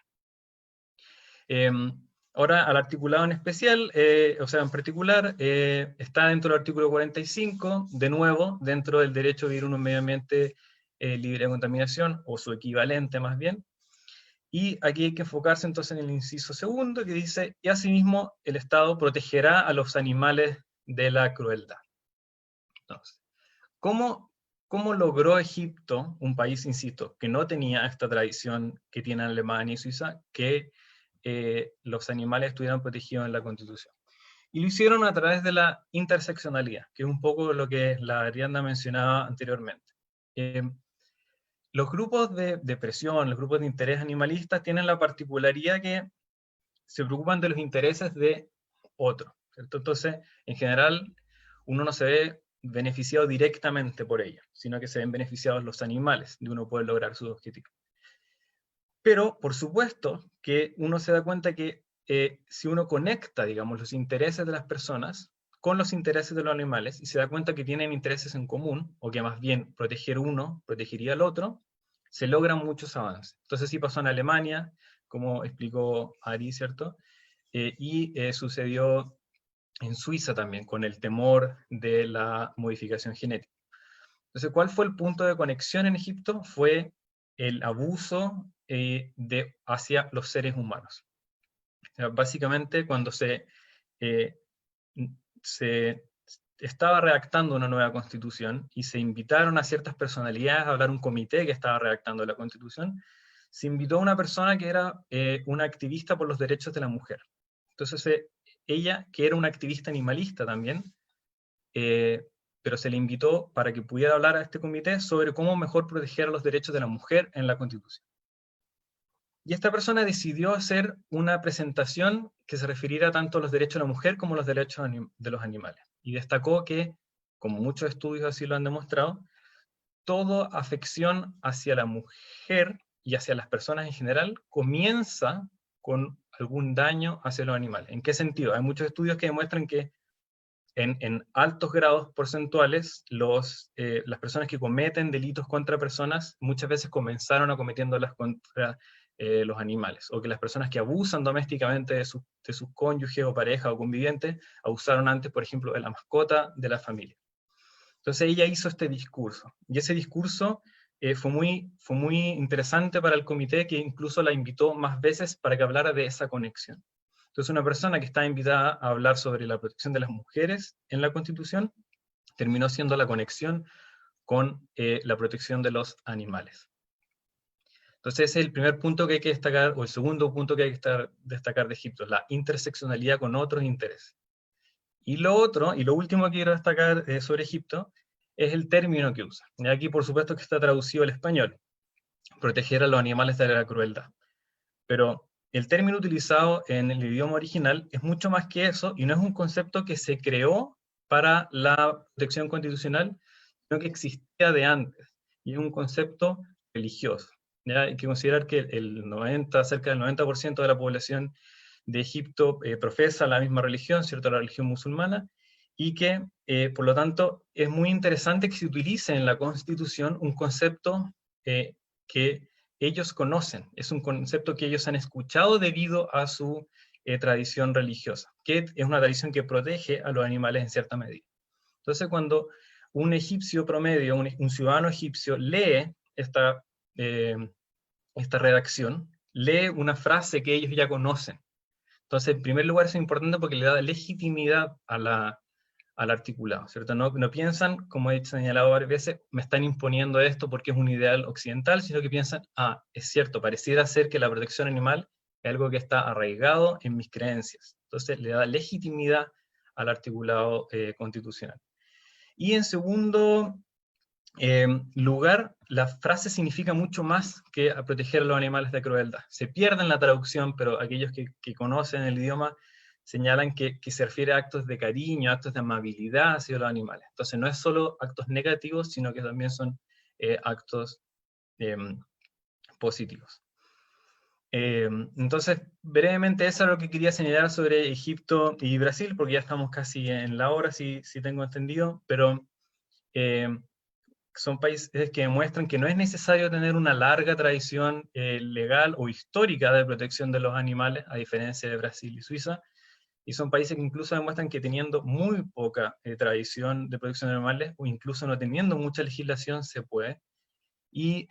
Speaker 3: Ahora, al articulado en especial, en particular, está dentro del artículo 45, de nuevo, dentro del derecho a vivir en un medio ambiente libre de contaminación, o su equivalente más bien. Y aquí hay que enfocarse entonces en el inciso segundo, que dice, y asimismo el Estado protegerá a los animales de la crueldad. Entonces, ¿cómo logró Egipto, un país, insisto, que no tenía esta tradición que tiene Alemania y Suiza, que los animales estuvieran protegidos en la Constitución? Y lo hicieron a través de la interseccionalidad, que es un poco lo que la Ariadna mencionaba anteriormente. Los grupos de presión, los grupos de interés animalistas tienen la particularidad que se preocupan de los intereses de otro, ¿cierto? Entonces, en general, uno no se ve beneficiado directamente por ello, sino que se ven beneficiados los animales de uno poder lograr sus objetivos. Pero, por supuesto, que uno se da cuenta que si uno conecta, digamos, los intereses de las personas con los intereses de los animales, y se da cuenta que tienen intereses en común, o que más bien proteger uno protegería al otro, se logran muchos avances. Entonces sí pasó en Alemania, como explicó Ari, ¿cierto? Y sucedió en Suiza también, con el temor de la modificación genética. Entonces, ¿cuál fue el punto de conexión en Egipto? Fue el abuso hacia los seres humanos. O sea, básicamente, cuando se estaba redactando una nueva constitución y se invitaron a ciertas personalidades a hablar, un comité que estaba redactando la constitución, se invitó a una persona que era una activista por los derechos de la mujer. Entonces ella, que era una activista animalista también, pero se le invitó para que pudiera hablar a este comité sobre cómo mejor proteger los derechos de la mujer en la constitución. Y esta persona decidió hacer una presentación que se refiriera tanto a los derechos de la mujer como a los derechos de los animales. Y destacó que, como muchos estudios así lo han demostrado, toda afección hacia la mujer y hacia las personas en general comienza con algún daño hacia los animales. ¿En qué sentido? Hay muchos estudios que demuestran que en altos grados porcentuales las personas que cometen delitos contra personas muchas veces comenzaron cometiéndolas contra los animales, o que las personas que abusan domésticamente de sus cónyuges o pareja o convivientes abusaron antes, por ejemplo, de la mascota de la familia. Entonces ella hizo este discurso, y ese discurso fue muy interesante para el comité, que incluso la invitó más veces para que hablara de esa conexión. Entonces una persona que estaba invitada a hablar sobre la protección de las mujeres en la Constitución terminó siendo la conexión con la protección de los animales. Entonces ese es el primer punto que hay que destacar, o el segundo punto que hay que destacar de Egipto, la interseccionalidad con otros intereses. Y lo otro, y lo último que quiero destacar sobre Egipto, es el término que usa. Y aquí, por supuesto, que está traducido al español: proteger a los animales de la crueldad. Pero el término utilizado en el idioma original es mucho más que eso, y no es un concepto que se creó para la protección constitucional, sino que existía de antes, y es un concepto religioso. ¿Ya? Hay que considerar que cerca del 90% de la población de Egipto profesa la misma religión, ¿cierto?, la religión musulmana, y que, por lo tanto, es muy interesante que se utilice en la Constitución un concepto que ellos conocen, es un concepto que ellos han escuchado debido a su tradición religiosa, que es una tradición que protege a los animales en cierta medida. Entonces, cuando un egipcio promedio, un ciudadano egipcio, lee esta redacción, lee una frase que ellos ya conocen. Entonces, en primer lugar, eso es importante porque le da legitimidad al articulado, ¿cierto? No piensan, como he señalado varias veces, me están imponiendo esto porque es un ideal occidental, sino que piensan, es cierto, pareciera ser que la protección animal es algo que está arraigado en mis creencias. Entonces, le da legitimidad al articulado constitucional. Y en segundo lugar, la frase significa mucho más que a proteger a los animales de crueldad. Se pierde en la traducción, pero aquellos que conocen el idioma señalan que se refiere a actos de cariño, actos de amabilidad hacia los animales. Entonces no es solo actos negativos, sino que también son actos positivos. Entonces, brevemente eso es lo que quería señalar sobre Egipto y Brasil, porque ya estamos casi en la hora, si tengo entendido, pero son países que demuestran que no es necesario tener una larga tradición legal o histórica de protección de los animales, a diferencia de Brasil y Suiza, y son países que incluso demuestran que teniendo muy poca tradición de protección de animales, o incluso no teniendo mucha legislación, se puede. Y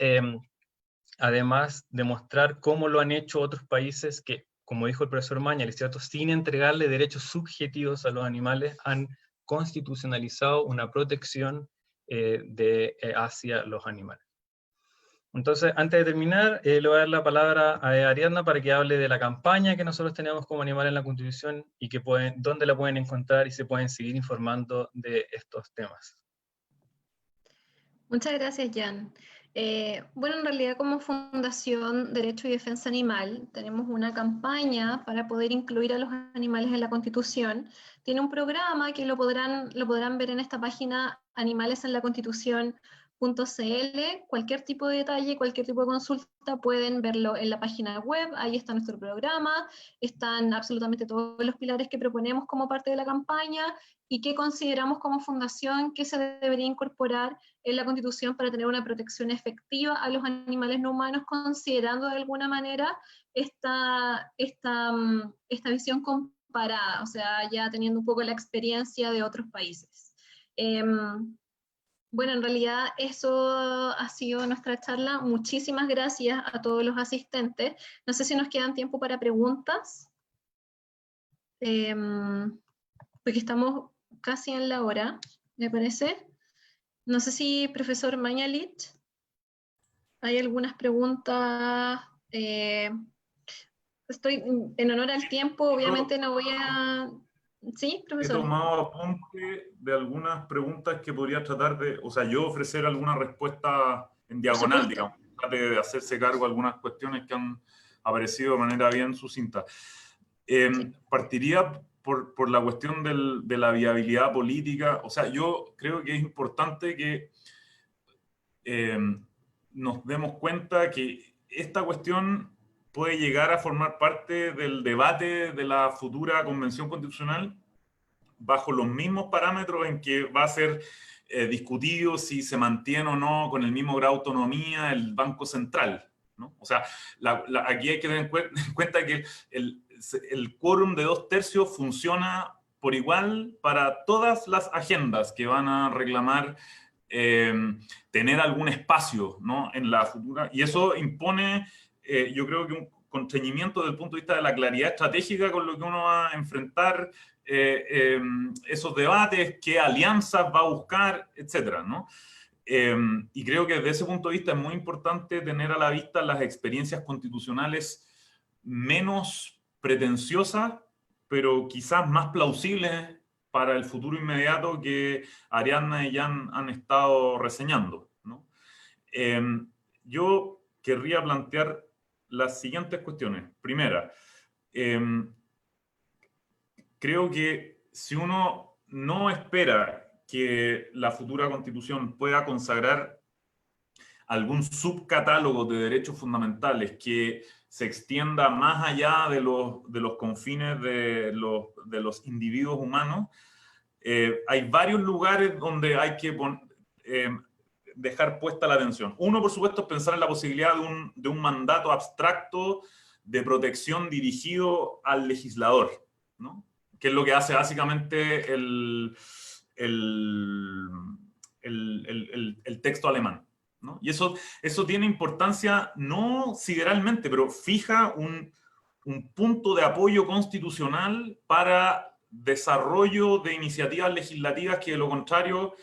Speaker 3: además demostrar cómo lo han hecho otros países que, como dijo el profesor Mañalich, ¿cierto?, sin entregarle derechos subjetivos a los animales, han constitucionalizado una protección hacia los animales. Entonces, antes de terminar, le voy a dar la palabra a Ariadna para que hable de la campaña que nosotros tenemos como Animales en la Constitución y dónde la pueden encontrar y se pueden seguir informando de estos temas.
Speaker 1: Muchas gracias, Jan. Bueno, en realidad como Fundación Derecho y Defensa Animal tenemos una campaña para poder incluir a los animales en la Constitución. Tiene un programa que lo podrán ver en esta página animalesenlaconstitución.cl. Cualquier tipo de detalle, cualquier tipo de consulta pueden verlo en la página web. Ahí está nuestro programa, están absolutamente todos los pilares que proponemos como parte de la campaña y que consideramos como fundación que se debería incorporar en la Constitución para tener una protección efectiva a los animales no humanos, considerando de alguna manera esta visión comparada, o sea, ya teniendo un poco la experiencia de otros países. Bueno, en realidad eso ha sido nuestra charla. Muchísimas gracias a todos los asistentes. No sé si nos quedan tiempo para preguntas, porque estamos casi en la hora, me parece. No sé si, profesor Mañalich, hay algunas preguntas. Estoy en honor al tiempo, obviamente no voy a... ¿Sí, profesor?
Speaker 2: He tomado apunte de algunas preguntas que podría tratar de, o sea, yo ofrecer alguna respuesta en diagonal, digamos, trate de hacerse cargo de algunas cuestiones que han aparecido de manera bien sucinta. Sí. Partiría por la cuestión de la viabilidad política. O sea, yo creo que es importante que nos demos cuenta que esta cuestión puede llegar a formar parte del debate de la futura Convención Constitucional bajo los mismos parámetros en que va a ser discutido si se mantiene o no con el mismo grado de autonomía el Banco Central, ¿no? O sea, aquí hay que tener en cuenta que el quórum de 2/3 funciona por igual para todas las agendas que van a reclamar tener algún espacio, ¿no?, en la futura, y eso impone, yo creo que un constreñimiento desde el punto de vista de la claridad estratégica con lo que uno va a enfrentar esos debates, qué alianzas va a buscar, etcétera, ¿no? Y creo que desde ese punto de vista es muy importante tener a la vista las experiencias constitucionales menos pretenciosas, pero quizás más plausibles para el futuro inmediato que Ariadna y Jan han estado reseñando, ¿no? Yo querría plantear las siguientes cuestiones. Primera, creo que si uno no espera que la futura Constitución pueda consagrar algún subcatálogo de derechos fundamentales que se extienda más allá de los confines de los individuos humanos, hay varios lugares donde hay que dejar puesta la atención. Uno, por supuesto, es pensar en la posibilidad de un mandato abstracto de protección dirigido al legislador, ¿no? Que es lo que hace básicamente el texto alemán, ¿no? Y eso tiene importancia no sideralmente, pero fija un punto de apoyo constitucional para desarrollo de iniciativas legislativas que de lo contrario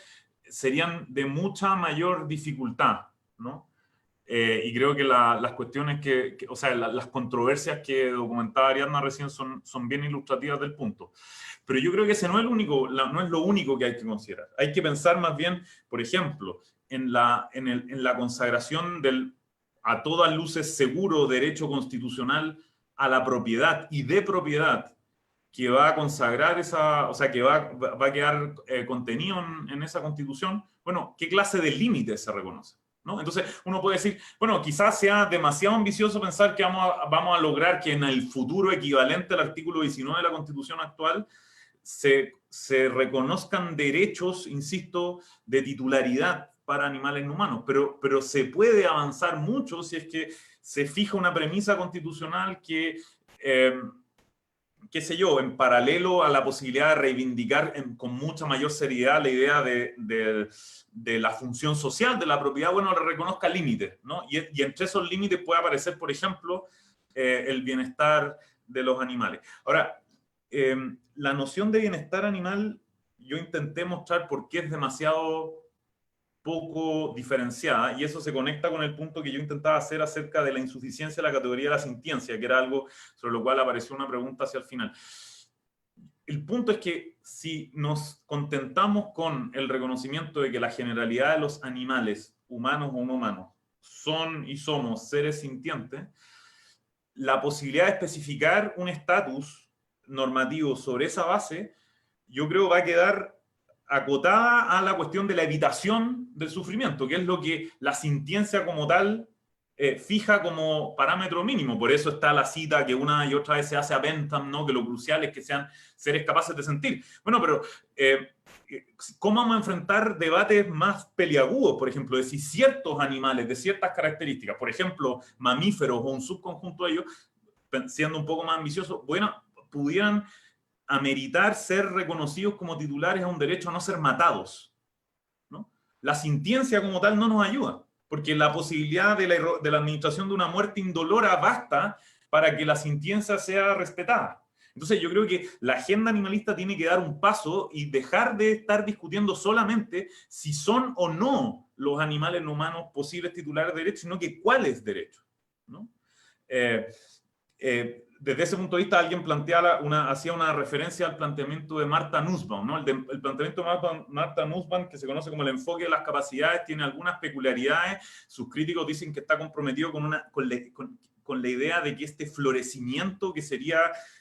Speaker 2: serían de mucha mayor dificultad, ¿no? Y creo que las cuestiones o sea, las controversias que documentaba Ariadna recién son bien ilustrativas del punto. Pero yo creo que ese no es no es lo único que hay que considerar. Hay que pensar más bien, por ejemplo, en la consagración del a todas luces seguro derecho constitucional a la propiedad y de propiedad, que va a consagrar o sea, que va a quedar contenido en esa Constitución. Bueno, ¿qué clase de límites se reconoce? ¿No? Entonces uno puede decir, bueno, quizás sea demasiado ambicioso pensar que vamos a lograr que en el futuro equivalente al artículo 19 de la Constitución actual se reconozcan derechos, insisto, de titularidad para animales no humanos, pero se puede avanzar mucho si es que se fija una premisa constitucional que, qué sé yo, en paralelo a la posibilidad de reivindicar con mucha mayor seriedad la idea de la función social de la propiedad, bueno, le reconozca límites, ¿no? Y entre esos límites puede aparecer, por ejemplo, el bienestar de los animales. Ahora, la noción de bienestar animal, yo intenté mostrar por qué es demasiado poco diferenciada, y eso se conecta con el punto que yo intentaba hacer acerca de la insuficiencia de la categoría de la sintiencia, que era algo sobre lo cual apareció una pregunta hacia el final. El punto es que si nos contentamos con el reconocimiento de que la generalidad de los animales, humanos o no humanos, son y somos seres sintientes, la posibilidad de especificar un estatus normativo sobre esa base, yo creo va a quedar acotada a la cuestión de la evitación del sufrimiento, que es lo que la sintiencia como tal fija como parámetro mínimo. Por eso está la cita que una y otra vez se hace a Bentham, ¿no? Que lo crucial es que sean seres capaces de sentir. Bueno, pero ¿cómo vamos a enfrentar debates más peliagudos, por ejemplo, de si ciertos animales de ciertas características, por ejemplo, mamíferos o un subconjunto de ellos, siendo un poco más ambiciosos, bueno, pudieran ameritar ser reconocidos como titulares a un derecho a no ser matados, ¿no? La sintiencia como tal no nos ayuda, porque la posibilidad de la administración de una muerte indolora basta para que la sintiencia sea respetada. Entonces yo creo que la agenda animalista tiene que dar un paso y dejar de estar discutiendo solamente si son o no los animales no humanos posibles titulares de derechos, sino que cuáles derechos, ¿no? Desde ese punto de vista, alguien hacía una referencia al planteamiento de Martha Nussbaum, ¿no? El planteamiento de Martha Nussbaum, que se conoce como el enfoque de las capacidades, tiene algunas peculiaridades. Sus críticos dicen que está comprometido con la idea de que este florecimiento, que sería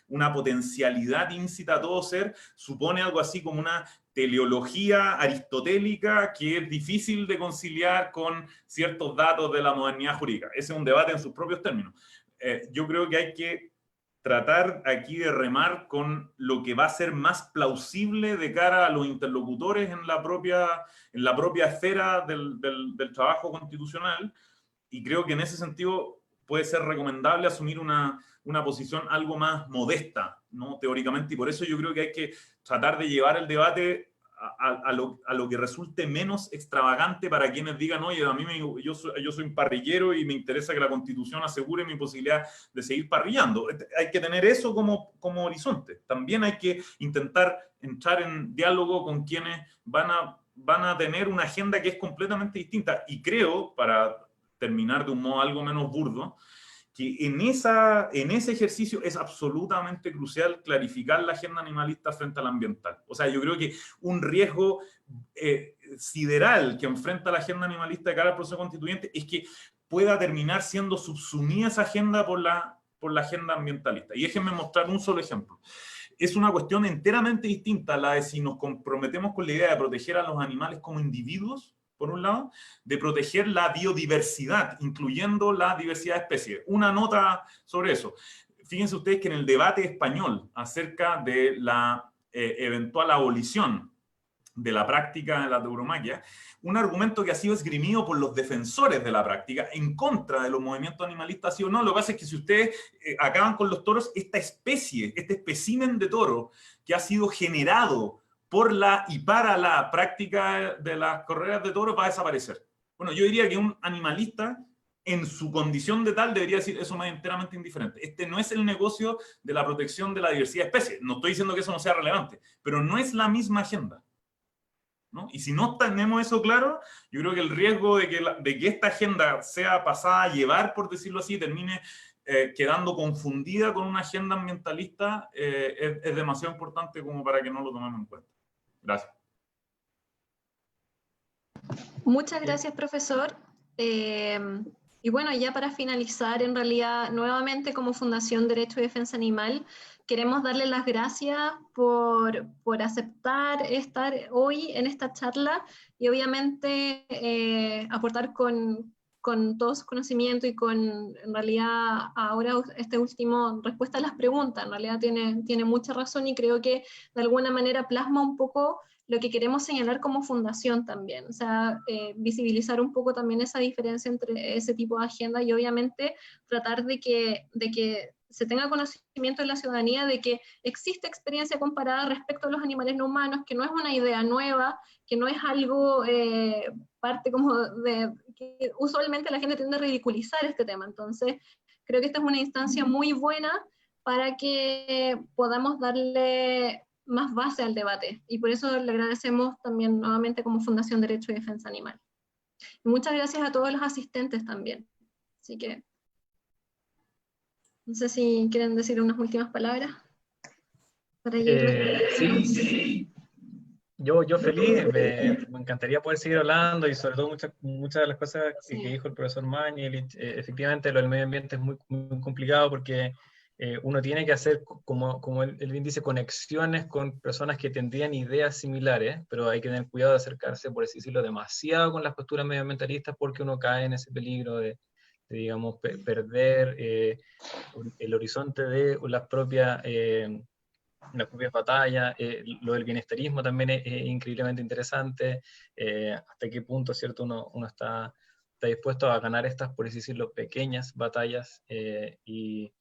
Speaker 2: una potencialidad íncita a todo ser, supone algo así como una teleología aristotélica que es difícil de conciliar con ciertos datos de la modernidad jurídica. Ese es un debate en sus propios términos. Yo creo que hay que tratar aquí de remar con lo que va a ser más plausible de cara a los interlocutores en la propia esfera del trabajo constitucional, y creo que en ese sentido puede ser recomendable asumir una posición algo más modesta, ¿no? Teóricamente, y por eso yo creo que hay que tratar de llevar el debate a lo que resulte menos extravagante para quienes digan, oye, yo soy un parrillero y me interesa que la Constitución asegure mi posibilidad de seguir parrillando. Hay que tener eso como horizonte. También hay que intentar entrar en diálogo con quienes van a tener una agenda que es completamente distinta. Y creo, para terminar de un modo algo menos burdo, que en ese ejercicio es absolutamente crucial clarificar la agenda animalista frente a la ambiental. O sea, yo creo que un riesgo sideral que enfrenta la agenda animalista de cara al proceso constituyente es que pueda terminar siendo subsumida esa agenda por la agenda ambientalista. Y déjenme mostrar un solo ejemplo. Es una cuestión enteramente distinta a la de si nos comprometemos con la idea de proteger a los animales como individuos, por un lado, de proteger la biodiversidad, incluyendo la diversidad de especies. Una nota sobre eso. Fíjense ustedes que en el debate español acerca de la eventual abolición de la práctica de la tauromaquia, un argumento que ha sido esgrimido por los defensores de la práctica en contra de los movimientos animalistas, sí o no. Lo que pasa es que si ustedes acaban con los toros, esta especie, este espécimen de toro que ha sido generado por la y para la práctica de las correas de toros va a desaparecer. Bueno, yo diría que un animalista en su condición de tal debería decir eso más enteramente indiferente. Este no es el negocio de la protección de la diversidad de especies. No estoy diciendo que eso no sea relevante, pero no es la misma agenda, ¿no? Y si no tenemos eso claro, yo creo que el riesgo de que esta agenda sea pasada a llevar, por decirlo así, termine quedando confundida con una agenda ambientalista, es demasiado importante como para que no lo tomemos en cuenta. Gracias.
Speaker 1: Muchas gracias, profesor. Y bueno, ya para finalizar, en realidad, nuevamente como Fundación Derecho y Defensa Animal, queremos darle las gracias por aceptar estar hoy en esta charla y obviamente aportar con todo su conocimiento y con, en realidad, ahora este último respuesta a las preguntas. En realidad tiene mucha razón y creo que de alguna manera plasma un poco lo que queremos señalar como fundación también, o sea, visibilizar un poco también esa diferencia entre ese tipo de agenda y obviamente tratar de que se tenga conocimiento en la ciudadanía de que existe experiencia comparada respecto a los animales no humanos, que no es una idea nueva, que no es algo parte como de que usualmente la gente tiende a ridiculizar este tema. Entonces, creo que esta es una instancia muy buena para que podamos darle más base al debate, y por eso le agradecemos también nuevamente como Fundación Derecho y Defensa Animal. Y muchas gracias a todos los asistentes también. Así que, no sé si quieren decir unas últimas palabras. Para
Speaker 3: sí. Yo feliz, me encantaría poder seguir hablando y sobre todo muchas de las cosas que dijo el profesor Mañalich. Efectivamente, lo del medio ambiente es muy, muy complicado porque uno tiene que hacer, como él bien dice, conexiones con personas que tendrían ideas similares, pero hay que tener cuidado de acercarse, por así decirlo, demasiado con las posturas medioambientalistas porque uno cae en ese peligro de digamos, perder el horizonte de las propias batallas. Lo del bienestarismo también es increíblemente interesante, hasta qué punto, ¿cierto?, uno está dispuesto a ganar estas, por así decirlo, pequeñas batallas y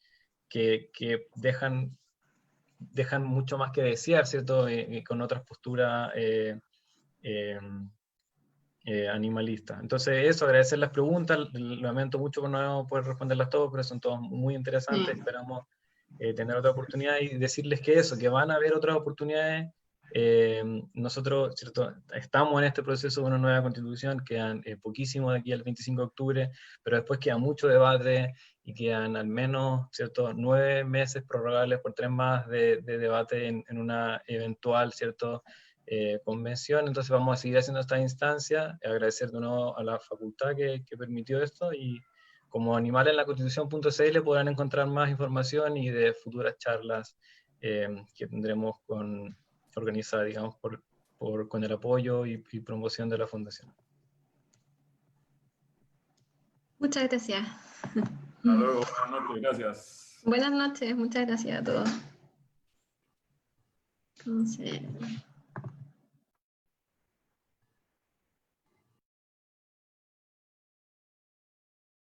Speaker 3: que dejan mucho más que desear, ¿cierto?, con otras posturas animalistas. Entonces eso, agradecer las preguntas, lamento mucho por no poder responderlas todas, pero son todas muy interesantes, esperamos tener otra oportunidad y decirles que eso, que van a haber otras oportunidades. Nosotros, ¿cierto?, estamos en este proceso de una nueva constitución, quedan poquísimo de aquí al 25 de octubre, pero después queda mucho debate y quedan al menos, ¿cierto?, 9 meses prorrogables por 3 más de debate en una eventual, ¿cierto?, convención. Entonces vamos a seguir haciendo esta instancia, agradecer de nuevo a la facultad que permitió esto, y como animalesenlaconstitución.cl podrán encontrar más información y de futuras charlas que tendremos organizadas, digamos, con el apoyo y promoción de la Fundación.
Speaker 1: Muchas gracias.
Speaker 2: Hasta luego, buenas noches, gracias.
Speaker 1: Buenas noches, muchas gracias a todos. Entonces...